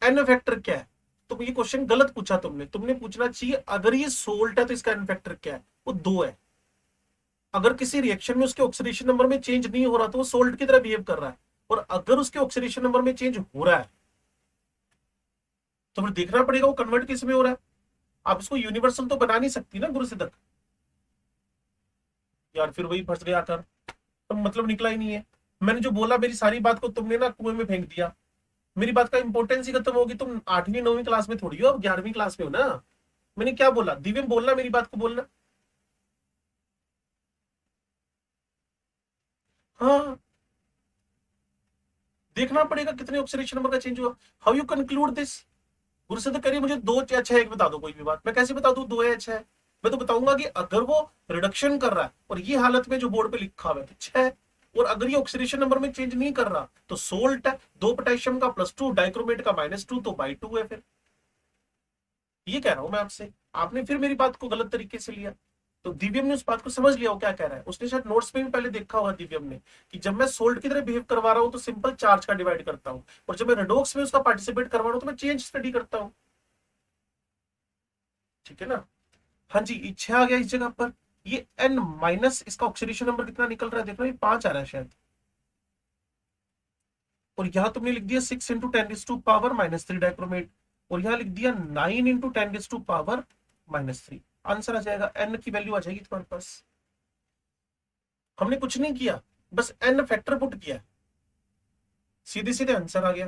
एन फैक्टर क्या है, तो ये क्वेश्चन गलत पूछा तुमने। तुमने पूछना चाहिए अगर ये सोल्ट है तो इसका एन फैक्टर क्या है? वो 2 है। अगर किसी रिएक्शन में उसके ऑक्सीडेशन नंबर में चेंज नहीं हो रहा तो वो सोल्ट की तरह बिहेव कर रहा है, और अगर उसके ऑक्सीडेशन नंबर में चेंज हो रहा है तो फिर देखना पड़ेगा वो कन्वर्ट किस में हो रहा है। आप इसको यूनिवर्सल तो बना नहीं सकती ना गुरुसिद्दक। यार फिर वही फंस गया कर, तो मतलब निकला ही नहीं है। मैंने जो बोला, मेरी सारी बात को तुमने ना कुएं में फेंक दिया। मेरी बात का इंपॉर्टेंस ही खत्म होगी। तुम 8वीं 9वीं क्लास में थोड़ी हो, अब 11वीं क्लास में हो ना। मैंने क्या बोला? दिव्यम बोलना, मेरी बात को बोलना। हाँ, देखना पड़ेगा कितने ऑक्सीडेशन नंबर का चेंज हुआ। How you conclude this? गुरु से तो करिए मुझे 2 या 6 एक बता दो, कोई भी बात। मैं कैसे बता दूं 2 या 6? मैं तो बताऊंगा कि अगर वो रिडक्शन कर रहा है और ये हालत में जो बोर्ड पे लिखा हुआ है तो 6, और अगर ये ऑक्सीडेशन नंबर में चेंज नहीं कर रहा तो सोल्ट है। 2 पोटेशियम का +2, डाइक्रोमेट का -2, तो बाई 2 है। फिर ये कह रहा हूं मैं आपसे, आपने फिर मेरी बात को गलत तरीके से लिया। तो दिव्यम ने उस बात को समझ लिया वो क्या कह रहा है। उसने शायद नोट्स में भी पहले देखा होगा दिव्यम ने, कि जब मैं सोल्ट की तरह बिहेव करवा रहा हूं तो सिंपल चार्ज का डिवाइड करता हूं, और जब मैं रेडोक्स में उसका पार्टिसिपेट करवा रहा हूं तो मैं चेंज स्टडी करता हूं। ठीक है ना? हाँ जी, इच्छा आ गया इस जगह पर। ये N माइनस, इसका ऑक्सीडेशन नंबर कितना निकल रहा है देखो, ये 5 आ रहा है शायद। और यहां तुमने लिख दिया 6 × 10⁻³ डाइक्रोमेट, और यहां लिख दिया 9 × 10⁻³ आंसर आ जाएगा, N की वैल्यू आ जाएगी तुम्हारे पास। हमने कुछ नहीं किया, बस N फैक्टर पुट किया, सीधे सीधे आंसर आ गया।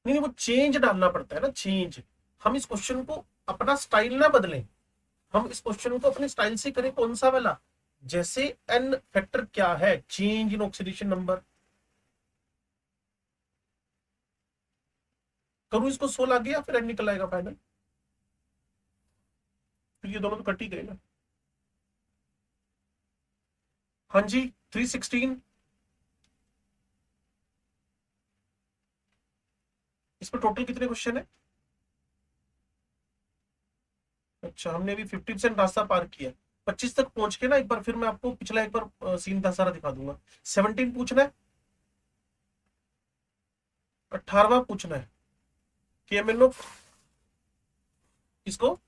नहीं नहीं, वो चेंज डालना पड़ता है ना, चेंज। हम इस क्वेश्चन को अपना स्टाइल ना बदलें, हम इस क्वेश्चन को अपने स्टाइल से करें। कौन सा वाला? जैसे एन फैक्टर क्या है, चेंज इन ऑक्सीडेशन नंबर। करूं इसको 16 आ गया, फिर एन निकल आएगा फाइनल। फिर ये दोनों तो कट ही गए ना। हाँ जी, 316। इसमें टोटल कितने क्वेश्चन है? अच्छा, हमने अभी 50% रास्ता पार किया। 25 तक पहुंच के ना एक बार फिर मैं आपको पिछला एक बार सीन था सारा दिखा दूंगा। 17 पूछना है, 18वां पूछना है। केएमएनओ किसको?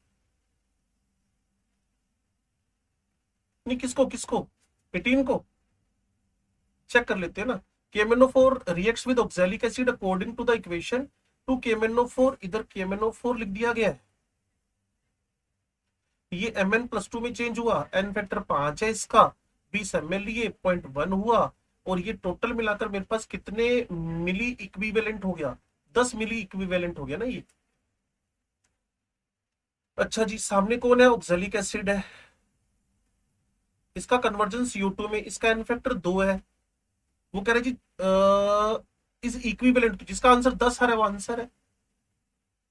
नहीं, किसको किसको? 18 को चेक कर लेते हैं ना। KMnO4 reacts with oxalic acid according to the equation 2 KMnO4। इधर KMnO4 लिख दिया गया है। ये Mn+2 में चेंज हुआ, एन फैक्टर 5 है इसका, 20 ml, ये 0.1 हुआ। और ये टोटल मिलाकर मेरे पास कितने मिली इक्विवेलेंट हो गया? 10 मिली इक्विवेलेंट हो गया ना ये। अच्छा जी, सामने कौन है? ऑक्सैलिक एसिड है। इसका कन्वर्जन CO2 में, इसका एन फैक्टर 2 है। वो कह रहे जी इज इक्विवेलेंट, जिसका आंसर 10 है वो आंसर है।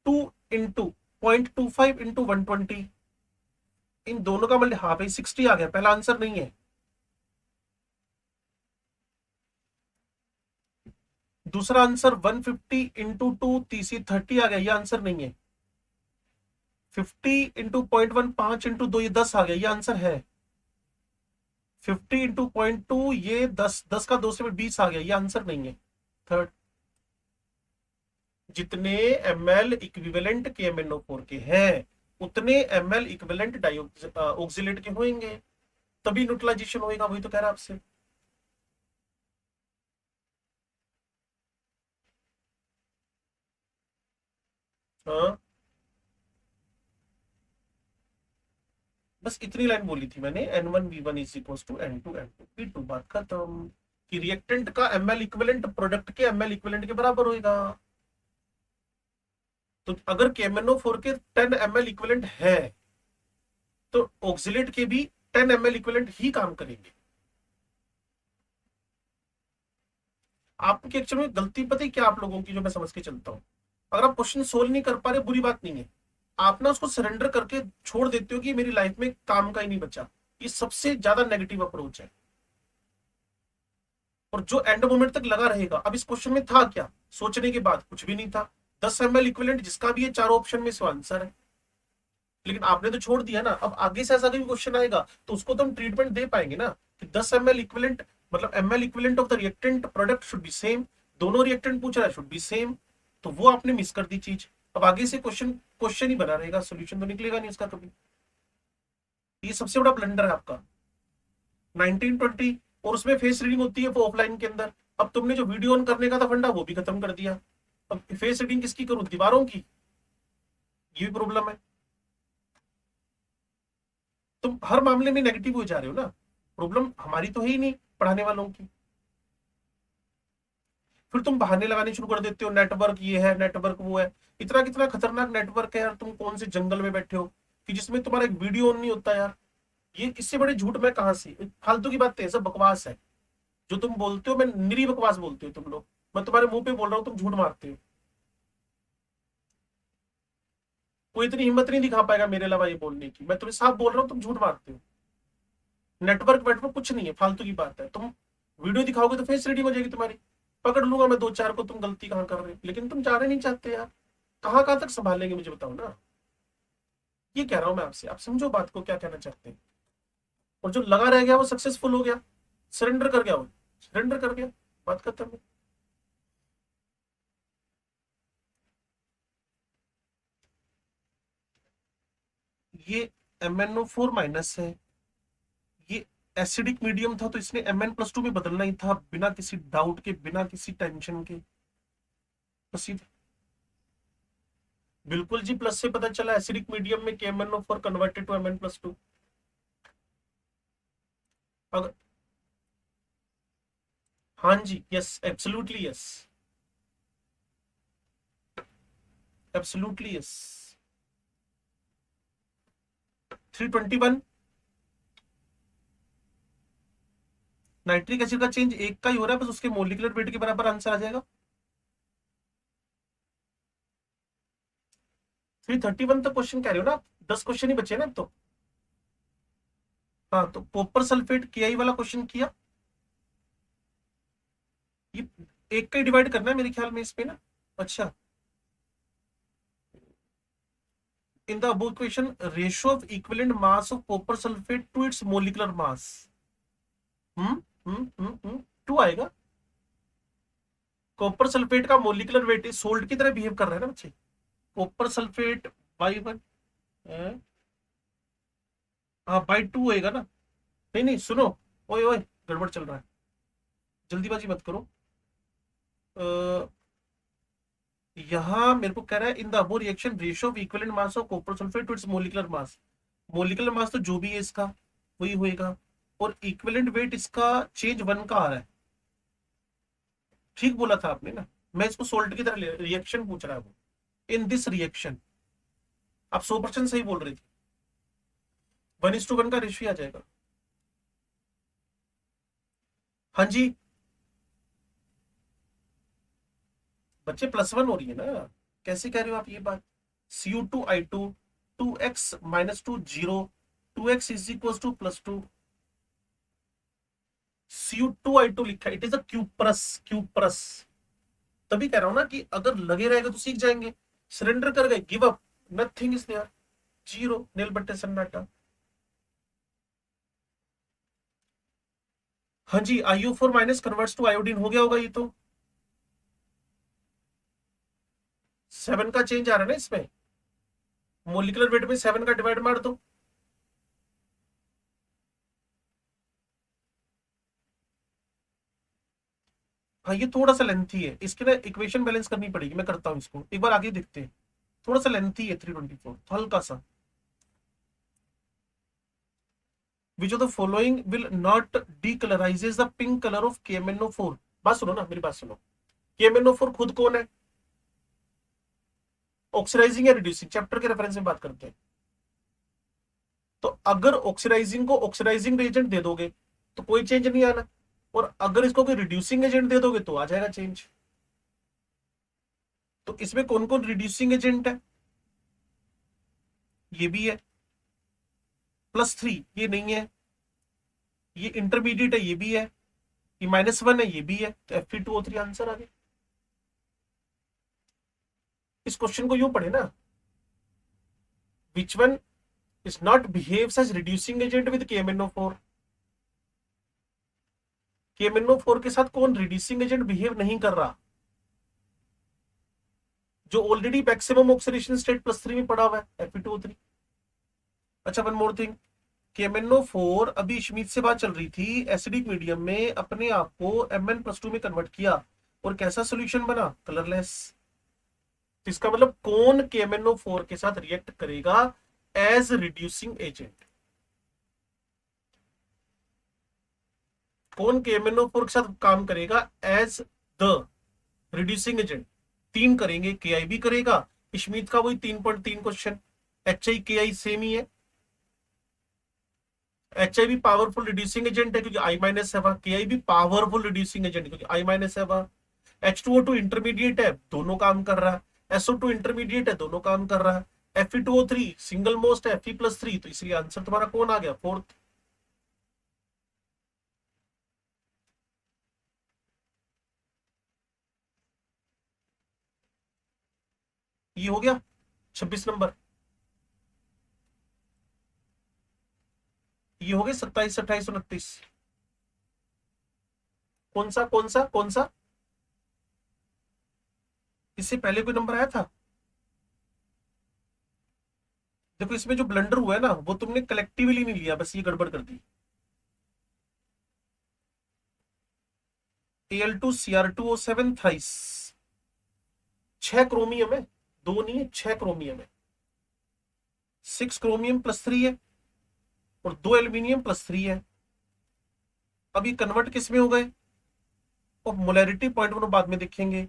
2 × 0.25 × 120। इन दोनों का मतलब, हाँ भाई 60 आ गया, पहला आंसर नहीं है। दूसरा आंसर 150 × 2, तीसरी 30 आ गया, ये आंसर नहीं है। 50 × 0.1, 5 × 2, ये 10 आ गया, ये आंसर है। 50 × 0.2, ये 10, 10 का 2 से 20 आ गया, ये आंसर नहीं है। थर्ड, जितने ml इक्विवेलेंट KMnO4 के हैं उतने ml इक्विवेलेंट ऑक्सिलेट के होंगे, तभी न्यूट्रलाइजेशन होएगा। वही तो कह रहा आपसे। हाँ, बस इतनी लाइन बोली थी मैंने, N1V1 is equal to N2N2P2, बात खत्म। कि रिएक्टेंट का ml इक्विवेलेंट प्रोडक्ट के ml इक्विवेलेंट के बराबर होएगा। तो अगर KMnO4 के 10 ml इक्विवेलेंट है तो ऑक्सिलेट के भी 10 ml इक्विवेलेंट ही काम करेंगे। आपकी एक्चुअल में गलती पता है क्या आप लोगों की, जो मैं समझ के चलता हूँ? अगर आप क्वेश्चन सोल्व नहीं कर पा रहे, बुरी बात नहीं है। आप ना उसको सरेंडर करके छोड़ देते हो कि मेरी लाइफ में काम का ही नहीं बचा। ये सबसे ज्यादा नेगेटिव अप्रोच है। और जो एंड मोमेंट तक लगा रहेगा, अब इस क्वेश्चन में था क्या? सोचने के बाद कुछ भी नहीं था। 10 ml इक्विवेलेंट जिसका भी है, चारों ऑप्शन में से आंसर है। लेकिन आपने तो छोड़ दिया ना। अब आगे से ऐसा कोई क्वेश्चन आएगा तो उसको तो हम ट्रीटमेंट दे पाएंगे ना कि 10 ml इक्विवेलेंट, मतलब ml equivalent of the reactant product should be same. दोनों रिएक्टेंट पूछ रहा है, शुड बी सेम। तो वो आपने मिस कर दी चीज। अब आगे से क्वेश्चन क्वेश्चन ही बना रहेगा, सोल्यूशन तो निकलेगा नहीं उसका कभी। ये सबसे बड़ा ब्लंडर है आपका। 1920, और उसमें फेस रीडिंग होती है वो ऑफलाइन के अंदर। अब तुमने जो वीडियो ऑन करने का था फंडा, वो भी खत्म कर दिया। अब फेस रीडिंग किसकी करूं, दीवारों की? ये भी प्रॉब्लम है। तुम हर मामले में नेगेटिव हो जा रहे हो ना। प्रॉब्लम हमारी तो है ही नहीं, पढ़ाने वालों की। फिर तुम बहाने लगाने शुरू कर देते हो, नेटवर्क ये है, नेटवर्क वो है। इतना कितना खतरनाक नेटवर्क है यार। तुम कौन से जंगल में बैठे हो कि जिसमें तुम्हारा एक वीडियो ऑन नहीं होता यार? ये इससे बड़े झूठ मैं कहां से? फालतू की बातें, सब बकवास है। जो तुम बोलते हो, मैं निरी बकवास बोलते हो तुम लोग। मैं तुम्हारे मुंह पे बोल रहा हूँ, तुम झूठ मारते हो। कोई इतनी हिम्मत नहीं दिखा पाएगा मेरे अलावा ये बोलने की। मैं तुम्हें साफ बोल रहा हूँ, तुम झूठ मारते हो। नेटवर्क वेटवर्क कुछ नहीं है, फालतू की बात है। तुम वीडियो दिखाओगे तो फेस रीडिंग हो जाएगी तुम्हारी। पकड़ लूंगा मैं दो चार को, तुम गलती कहाँ कर रहे हो। लेकिन तुम जाने नहीं चाहते यार। कहाँ कहाँ तक संभालेंगे मुझे बताओ ना। ये कह रहा हूं मैं आपसे, आप समझो बात को, क्या कहना चाहते हैं। और जो लगा रह गया वो सक्सेसफुल हो गया, सरेंडर कर गया, वो सरेंडर कर गया, बात खत्म है। ये MnO4- है। ये एसिडिक मीडियम था तो इसने Mn+2 में बदलना ही था, बिना किसी डाउट के, बिना किसी टेंशन के। बस सीधे, बिल्कुल जी, प्लस से पता चला एसिडिक मीडियम में KMnO4 कन्वर्टेड टू Mn+2। अगर, हाँ जी, yes, absolutely yes, absolutely yes. 321 nitric acid का चेंज एक का ही हो रहा है, बस उसके मोलिकुलर वेट के बराबर आंसर आ जाएगा। 331 तक क्वेश्चन कह रहे हो ना, 10 क्वेश्चन ही बचे ना अब तो। हाँ, तो कॉपर सल्फेट केआई वाला क्वेश्चन किया, ये एक का ही डिवाइड करना है मेरे ख्याल में इस पे ना। अच्छा, in the above equation ratio of equivalent mass of copper sulfate to its molecular mass। Two आएगा। कॉपर सल्फेट का मोलिकुलर वेट सोल्ट की तरह बिहेव कर रहा है ना बच्चे। कॉपर सल्फेट बाई वन, हाँ बाई टू होएगा ना। नहीं नहीं सुनो, ओए ओए गड़बड़ चल रहा है, जल्दीबाजी मत करो। यहां मेरे को कह रहा है in the above reaction ratio of equivalent mass of copper sulphate to its molecular mass. Molecular mass तो जो भी है इसका वही होएगा, और इक्विवेलेंट वेट इसका चेंज वन का आ रहा है। ठीक बोला था आपने ना, मैं इसको सोल्ट की तरह रिएक्शन पूछ रहा है वो। इन दिस रिएक्शन आप 100% सही बोल रही थी, 1:1 का रेशियो आ जाएगा। हाँ जी बच्चे, +1 हो रही है ना, कैसे कह रहे हो आप ये बात। Cu2I2 2x - 2 0, 2x is equal to +2। Cu2I2 लिखा है, it is a cuprous, cuprous. तभी कह रहा हूं ना कि अगर लगे रहेगा तो सीख जाएंगे। सरेंडर कर गए, give up, nothing is there, zero, नील बट्टे सन्नाटा। हाँ जी, IO4- कन्वर्ट्स टू आयोडीन हो गया होगा ये तो। 7 का चेंज आ रहा है ना इसमें, मोलिकुलर वेट में 7 का डिवाइड मार दो। हाँ ये थोड़ा सा लेंथी है, इसके ना इक्वेशन बैलेंस करनी पड़ेगी, मैं करता हूँ इसको एक बार, आगे देखते हैं। थोड़ा सा लेंथी है 324, हल्का सा। Which of the following will not decolourises the pink colour of KMnO4। बात सुनो ना, मेरी बात सुनो। KMnO4 खुद कौन है, ऑक्सीडाइजिंग या रिड्यूसिंग, चैप्टर के रेफरेंस में बात करते हैं। तो अगर ऑक्सीडाइजिंग को ऑक्सीडाइजिंग एजेंट दे दोगे तो कोई चेंज नहीं आना, और अगर इसको कोई रिड्यूसिंग एजेंट दे दोगे तो आ जाएगा चेंज। तो इसमें कौन कौन रिड्यूसिंग एजेंट है, ये भी है, +3 ये नहीं है, ये इंटरमीडिएट है ये भी है, ये -1 है ये भी है, तो Fe2O3 आंसर आ गया। इस क्वेश्चन को यूं पढ़े ना, which one is not behaves as reducing agent with KMnO4। KMnO4 के साथ कौन रिड्यूसिंग एजेंट बिहेव नहीं कर रहा, जो ऑलरेडी मैक्सिमम ऑक्सीडेशन स्टेट +3 में पड़ा हुआ है, Fe2O3। अच्छा वन मोर थिंग, KMnO4 अभी श्मिट से बात चल रही थी, एसिडिक मीडियम में अपने आप को Mn+2 में कन्वर्ट किया, और कैसा सोल्यूशन बना, कलरलेस। तो इसका मतलब कौन KMnO4 के साथ रिएक्ट करेगा एज रिड्यूसिंग एजेंट, कौन KMnO4 के साथ काम करेगा एज द रिड्यूसिंग एजेंट। 3 करेंगे, KI भी करेगा, श्मिट का वही 3.3 क्वेश्चन, HI KI सेम ही है। HI भी पावरफुल रिड्यूसिंग एजेंट है क्योंकि I- है वहां, KI भी पावरफुल रिड्यूसिंग एजेंट है क्योंकि I- है वहां। H2O2 इंटरमीडिएट है, दोनों काम कर रहा है। SO2 इंटरमीडिएट है, दोनों काम कर रहा है। Fe2O3 सिंगल मोस्ट है, Fe+3, तो इसलिए आंसर तुम्हारा कौन आ गया, फोर्थ। ये हो गया 26 नंबर, ये हो गए 27, 28, 29। कौन सा कौन सा कौन सा, इससे पहले कोई नंबर आया था। देखो इसमें जो ब्लंडर हुआ है ना, वो तुमने कलेक्टिवली नहीं लिया, बस ये गड़बड़ कर दी। Al2Cr2O7 थ्राइस, 6 क्रोमियम है, दो नहीं है, 6 क्रोमियम है। 6 क्रोमियम +3 है, और 2 एल्यूमिनियम +3 है। अब ये कन्वर्ट किस में हो गए, और मोलैरिटी पॉइंट बाद में देखेंगे,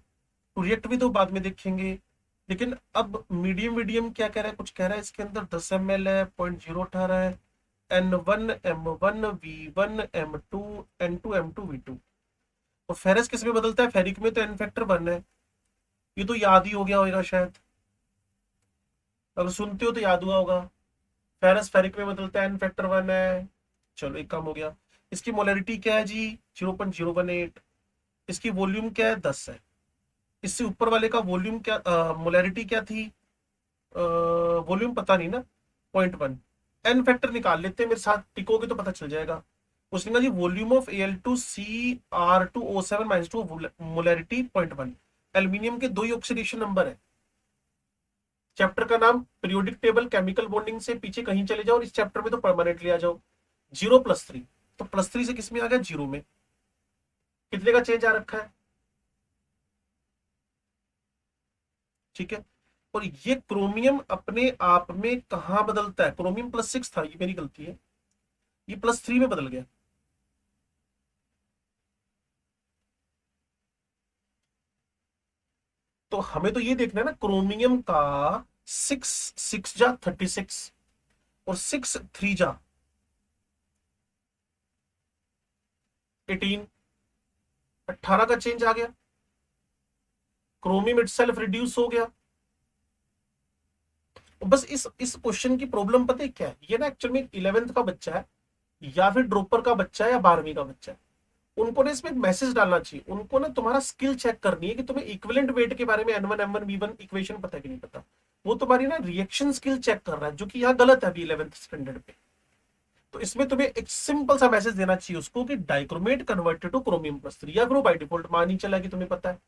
टू रिएक्ट भी तो बाद में देखेंगे। लेकिन अब मीडियम मीडियम क्या कह रहा है, कुछ कह रहा है इसके अंदर 10 ml है, 0.0 18 है, N1 M1 V1 M2 N2 M2 V2। और फेरस किस में बदलता है, फेरिक में तो एन फैक्टर 1 है। ये तो याद ही हो गया होगा शायद, अगर सुनते हो तो याद हुआ होगा। फेरस फेरिक में बदलता है, एन फैक्टर 1 है। चलो एक काम हो गया। इसकी मोलरिटी क्या है जी, 0.018। इसकी वॉल्यूम क्या है, 10 है। इससे ऊपर वाले का वॉल्यूम क्या, मोलरिटी क्या थी, वॉल्यूम पता नहीं ना, 0.1। एन फैक्टर निकाल लेते हैं, मेरे साथ टिकोगे तो पता चल जाएगा। उसने कहा जी volume of Al2CR2O7 - 2, molarity 0.1। Aluminium के दो ही ऑक्सीडेशन नंबर है। चैप्टर का नाम पीरियोडिक टेबल केमिकल बॉन्डिंग से पीछे कहीं चले जाओ और इस चैप्टर में तो परमानेंटली आ जाओ। 0+3, तो +3 से किस में आ गया, 0 में। कितने का चेंज आ रखा है, ठीक है। और ये क्रोमियम अपने आप में कहां बदलता है, क्रोमियम +6 था, ये मेरी गलती है, ये +3 में बदल गया। तो हमें तो ये देखना है ना, क्रोमियम का 6 6 जा 36 और 6 3 जा 18, 18 का चेंज आ गया। क्रोमियम इटसेल्फ रिड्यूस हो गया। बस इस क्वेश्चन की प्रॉब्लम पता है क्या है, ये ना एक्चुअल में 11th का बच्चा है या फिर ड्रॉपर का बच्चा है या 12वीं का बच्चा है, उनको ना इसमें एक मैसेज डालना चाहिए। उनको ना तुम्हारा स्किल चेक करनी है कि तुम्हें इक्विवेलेंट वेट के बारे में N1 M1 V1 इक्वेशन पता है कि नहीं पता। वो तुम्हारी ना रिएक्शन स्किल चेक कर रहा है, जो कि यहाँ गलत है अभी 11th स्टैंडर्ड पे। तो इसमें तुम्हें एक सिंपल सा मैसेज देना चाहिए उसको कि डाइक्रोमेट कन्वर्टेड टू क्रोमियम +3, या फिर वो बाई डिफॉल्ट मान ही चला कि तुम्हें पता है।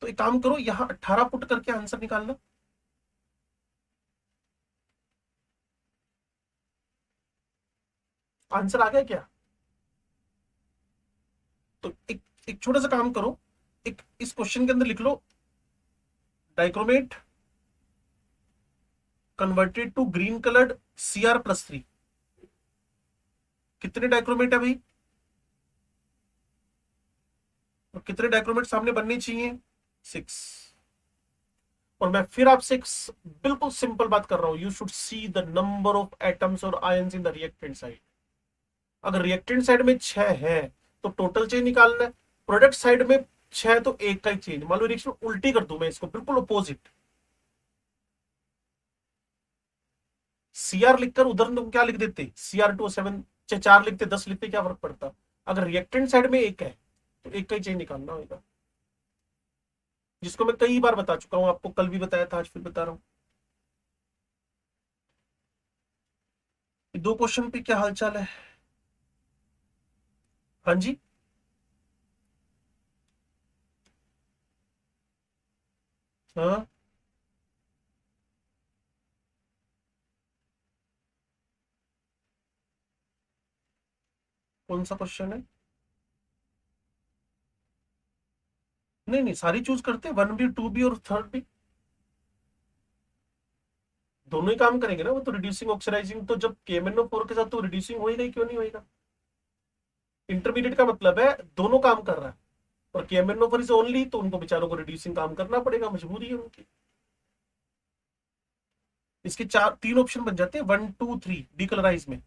तो एक काम करो, यहाँ 18 पुट करके आंसर निकालना। आंसर आ गया क्या? तो एक छोटा सा काम करो, एक इस क्वेश्चन के अंदर लिख लो, dichromate converted to green coloured Cr+3। कितने डाइक्रोमेट है भाई, और कितने डाइक्रोमेट सामने बनने चाहिए, 6। और मैं फिर आपसे एक बिल्कुल सिंपल बात कर रहा हूं, you should see the number of atoms और ions in the reactant side. अगर रिएक्टेंट साइड में 6 है तो टोटल चेंज निकालना है। प्रोडक्ट साइड में 6 तो एक का ही चेंज। मान लो रिएक्शन उल्टी कर दूं मैं इसको, बिल्कुल अपोजिट, Cr लिखकर उधर तुम क्या लिख देते, Cr2O7, 4 लिखते 10 लिखते, क्या फर्क पड़ता। अगर रिएक्टेंट साइड में एक है तो एक का ही चेंज निकालना होगा, जिसको मैं कई बार बता चुका हूं आपको, कल भी बताया था, आज फिर बता रहा हूं। दो क्वेश्चन पे क्या हालचाल है? हाँ जी, हाँ, कौन सा क्वेश्चन है? नहीं नहीं, सारी चूज करते, 1 भी 2 भी और थर्ड भी, दोनों ही काम करेंगे ना। वो तो रिड्यूसिंग ऑक्सीडाइजिंग, तो जब KMnO4 के साथ तो रिड्यूसिंग होएगा ही, क्यों नहीं होएगा। इंटरमीडिएट का मतलब है दोनों काम कर रहा है, और KMnO4 इज ओनली, तो उनको बेचारों को रिड्यूसिंग काम करना पड़ेगा, मजबूरी है उनकी। इसके 3 ऑप्शन बन जाते हैं, 1 2 3 डीकलराइज में।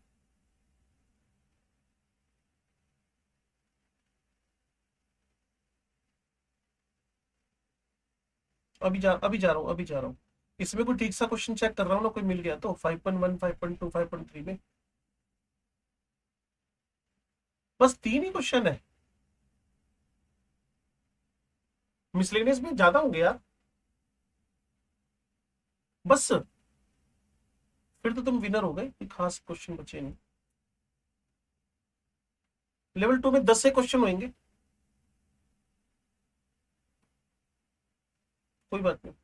अभी जा रहा हूँ, अभी जा रहा हूँ। इसमें कोई ठीक सा क्वेश्चन चेक कर रहा हूँ ना, कोई मिल गया तो 5.1 5.2 5.3 में। बस 3 ही क्वेश्चन है, मिसलेनियस में ज्यादा होंगे यार। बस फिर तो तुम विनर हो गए, कोई खास क्वेश्चन बचे नहीं। लेवल 2 में 10 से क्वेश्चन होंगे, कोई बात नहीं।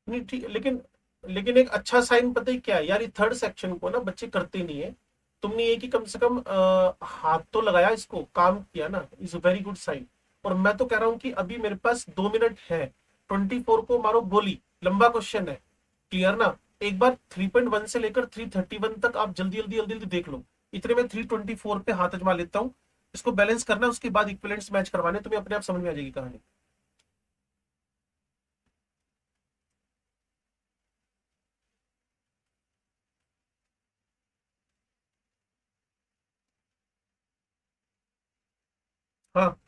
नहीं ठीक है, लेकिन एक अच्छा साइन पता है क्या है यार, ये थर्ड सेक्शन को ना बच्चे करते नहीं है। तुमने ये कि कम से कम हाथ तो लगाया, इसको काम किया ना, इज वेरी गुड साइन। और मैं तो कह रहा हूँ कि अभी मेरे पास 2 मिनट है, 24 को मारो गोली, लंबा क्वेश्चन है, क्लियर ना। एक बार 3.1 से लेकर 331 तक आप जल्दी जल्दी जल्दी जल्दी देख लो। इतने में 324 पे हाथ अजमा लेता हूँ। इसको बैलेंस करना है, उसके बाद इक्विवेलेंट्स मैच करवाने, तुम्हें अपने आप समझ में आ जाएगी कहानी। हाँ,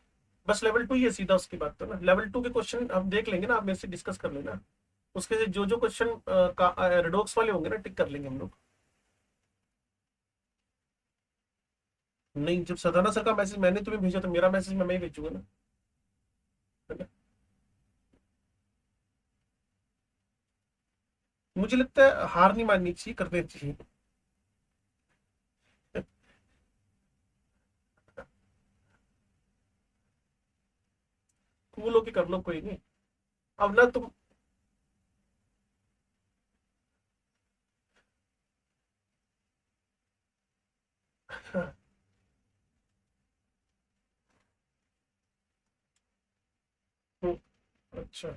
बस लेवल 2 ही है सीधा, उसकी बात तो ना लेवल 2 के क्वेश्चन हम देख लेंगे ना, आप मेरे से डिस्कस कर लेना। उसके जो जो क्वेश्चन रिडोक्स वाले होंगे ना, टिक कर लेंगे हम लोग। नहीं, जब सदाना सर का मैसेज मैंने तुम्हें भेजा तो मेरा मैसेज मैं ही भेजूंगा ना, है ना? मुझे लगता है हार नहीं माननी चाहिए, कर देनी चाहिए। कूल होके कर लो, कोई नहीं। अब ना तुम अच्छा,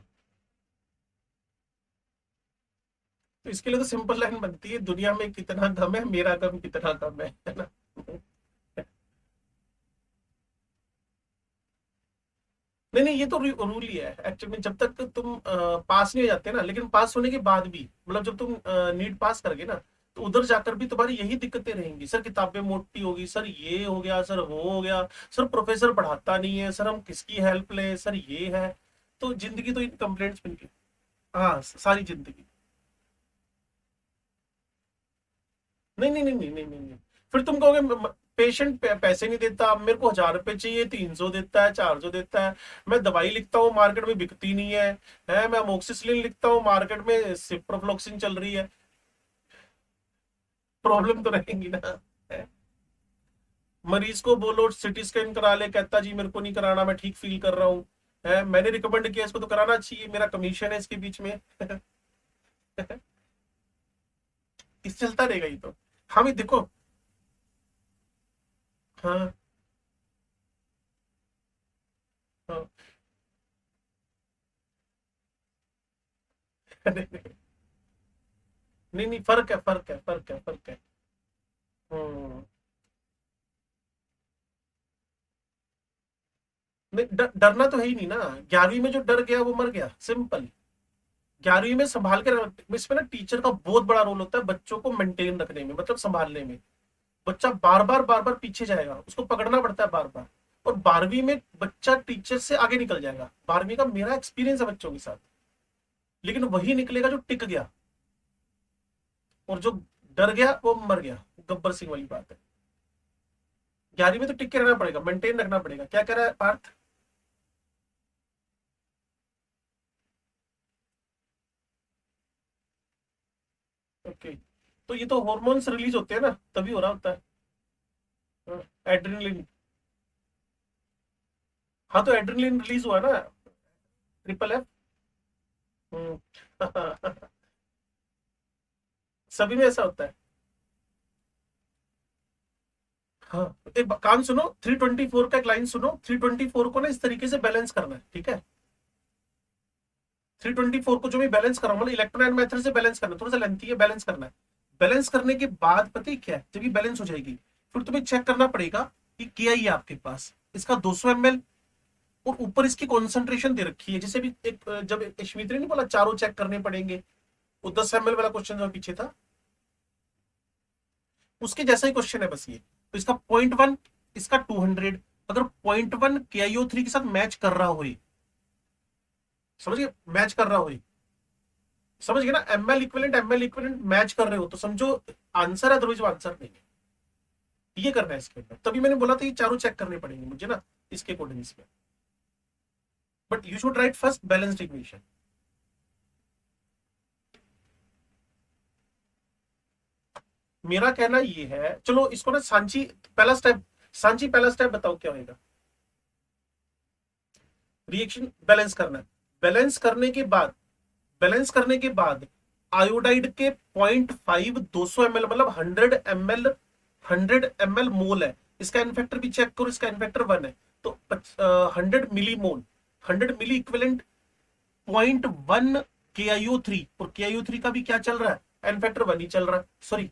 तो इसके लिए तो सिंपल लाइन बनती है, दुनिया में कितना दम है, मेरा दम कितना कम है ना? नहीं नहीं, ये तो रूल ही है एक्चुअली में, जब तक तुम पास नहीं हो जाते ना, लेकिन पास होने के बाद भी, मतलब जब तुम नीट पास करोगे ना, तो उधर जाकर भी तुम्हारी यही दिक्कतें रहेंगी, सर किताबें मोटी होगी, सर ये हो गया, सर वो हो गया, सर प्रोफेसर पढ़ाता नहीं है, सर हम किसकी हेल्प लें, सर ये है। तो जिंदगी तो इन कंप्लेंट्स में निकली। हाँ, सारी जिंदगी। नहीं नहीं नहीं नहीं नहीं नहीं नहीं। फिर तुम कहोगे पेशेंट पैसे नहीं देता, मेरे को 1000 रुपए चाहिए, 300 देता है, 400 देता है। मैं दवाई लिखता हूँ, मार्केट में बिकती नहीं है मैं अमोक्सिसिलिन लिखता हूँ, मार्केट में सिप्रोफ्लोक्सिन चल रही है। प्रॉब्लम तो रहेंगी ना, है? मरीज को बोलो सिटी स्कैन करा ले, कहता जी मेरे को नहीं कराना, मैं ठीक फील कर रहा हूँ, है मैंने रिकमेंड किया, इसको तो कराना चाहिए, मेरा कमीशन है इसके बीच में। इस चलता रहेगा ये तो। हम ही देखो। हाँ हाँ। नहीं नहीं, फर्क है, फर्क है, फर्क है, फर्क है। हम्म। नहीं, डरना तो है ही नहीं ना। 11वीं में जो डर गया वो मर गया, सिंपल। 11वीं में संभाल के इसमें ना टीचर का बहुत बड़ा रोल होता है, बच्चों को मेंटेन रखने में, मतलब संभालने में। बच्चा बार बार पीछे जाएगा, उसको पकड़ना पड़ता है बार बार। और 12वीं में बच्चा टीचर से आगे निकल जाएगा, 12वीं का मेरा एक्सपीरियंस है बच्चों के साथ। लेकिन वही निकलेगा जो टिक गया, और जो डर गया वो मर गया। गब्बर सिंह वाली बात है। 11वीं में तो टिक के रहना पड़ेगा, मेंटेन रखना पड़ेगा। क्या कह रहा है पार्थ? ओके। तो ये तो हॉर्मोन्स रिलीज होते हैं ना, तभी हो रहा होता है। एड्रेनलिन। हाँ, तो एड्रेनलिन रिलीज हुआ ना, ट्रिपल एफ। सभी में ऐसा होता है। हाँ, एक काम सुनो, 324 का एक लाइन सुनो, 324 को ना इस तरीके से बैलेंस करना है, ठीक है? 324 को जो मैं बैलेंस कर रहा हूँ, मतलब इलेक्ट्रॉन एंड मेथड से बैलेंस करना है, थोड़ा सा लेंथी है, बैलेंस करना है। बैलेंस करने के बाद पता है क्या है, जब ये बैलेंस हो जाएगी, फिर तुम्हें चेक करना पड़ेगा कि क्या ही है आपके पास, इसका 200 ml, और ऊपर इसकी कॉन्सेंट्रेशन दे रखी है, जैसे भी एक जब अश्मित ने नहीं बोला चारों चेक करने पड़ेंगे, वो 10 ml वाला क्वेश्चन जो पीछे था, उसके जैसा ही क्वेश्चन है बस ये। तो इसका 0.1, इसका 200, अगर 0.1 KIO3 के साथ मैच कर रहा हो, समझ गए, मैच कर रहा हो, समझ गए ना, एम एल इक्विवेलेंट मैच कर रहे हो तो समझो आंसर है, अदरवाइज वो आंसर नहीं है। ये करना है इसके अंदर, तभी मैंने बोला था ये चारों चेक करने पड़ेंगे मुझे ना, इसके अकॉर्डिंग इसमें। But you should write first balanced equation. मेरा कहना ये है, चलो इसको ना सांची पहला स्टेप, सांची पहला स्टेप बताओ क्या होगा। रिएक्शन बैलेंस करना है। बैलेंस करने के बाद, बैलेंस करने के बाद आयोडाइड के 0.5 200 ml, मतलब 100 ml, 100 ml मोल है। इसका इन्फेक्टर भी चेक करो, इसका इन्फेक्टर 1 है। तो 100 मिली मोल, 100 मिली इक्विवेलेंट 0.1 KIO3, और KIO3 का भी क्या चल रहा है, इन्फेक्टर 1 ही चल रहा है, सॉरी,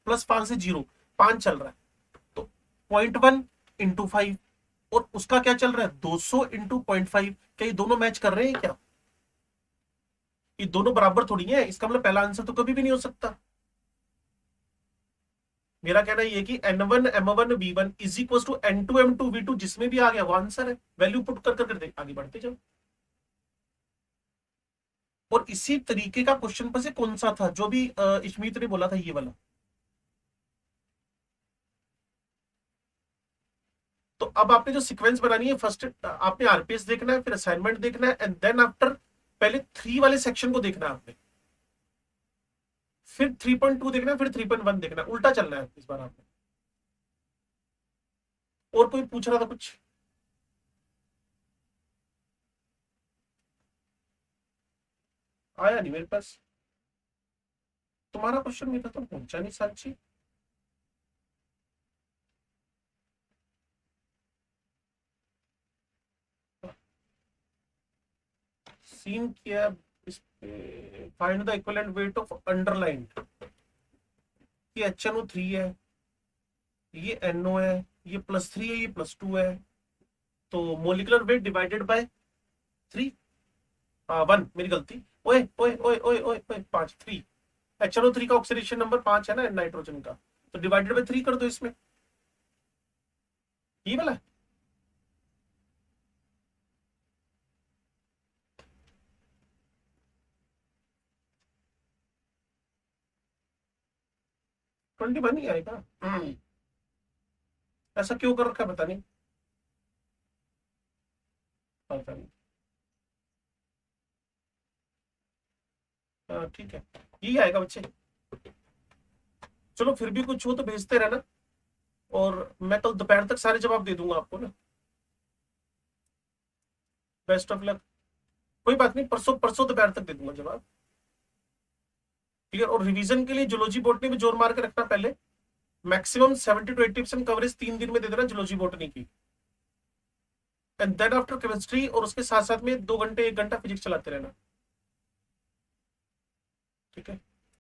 +5 से 0, 5 चल रहा है। तो 0.1 इंटू 5, और उसका क्या चल रहा है 200 इंटू 0.5। क्या ये दोनों मैच कर रहे हैं क्या? ये दोनों बराबर थोड़ी है, इसका मतलब पहला आंसर तो कभी भी नहीं हो सकता। मेरा कहना ये है कि N1 M1 V1 is equal to N2 M2 V2, जिसमें भी आ गया वो आंसर है। वैल्यू पुट कर कर आगे बढ़ते जाओ। और इसी तरीके का क्वेश्चन पर से कौन सा था जो भी इशमीत ने बोला था, ये वाला। तो अब आपने जो सीक्वेंस बनानी है, फर्स्ट आपने आरपीएस देखना है, फिर असाइनमेंट देखना है, एंड देन आफ्टर पहले 3 वाले सेक्शन को देखना है आपने, फिर 3.2 देखना है, फिर 3.1 देखना है। उल्टा चलना है इस बार आपने। और कोई पूछ रहा था कुछ? आया नहीं मेरे पास। तुम्हारा क्वेश्चन मेरे तो पहुंचा नहीं साक्षी। सीन किया इस पे, find the equivalent weight of underline. ये HNO3 है, ये NO है, ये +3 है, ये +2 है। तो मोलिकुलर वेट डिवाइडेड बाय 3, 1, मेरी गलती। ओए ओए ओए ओए ओए ओए 5, 3। HNO3 का ऑक्सीडेशन नंबर 5 है ना नाइट्रोजन का, तो डिवाइडेड बाय 3 कर दो इसमें। ये वाला 21 ही आएगा। ऐसा क्यों कर रखा है पता नहीं। पता नहीं। ठीक है, यही आएगा बच्चे। चलो फिर भी कुछ हो तो भेजते रहना, और मैं कल दोपहर तक सारे जवाब दे दूंगा आपको ना। Best of luck. कोई बात नहीं, परसों परसों दोपहर तक दे दूंगा जवाब। क्लियर। और रिवीजन के लिए जूलॉजी बॉटनी में जोर मार के रखना पहले। मैक्सिमम 70 to 80% कवरेज 3 दिन में दे देना जूलॉजी बॉटनी की, एंड देन आफ्टर केमिस्ट्री, और उसके साथ साथ में 2 घंटे 1 घंटा फिजिक्स चलाते रहना। ठीक है।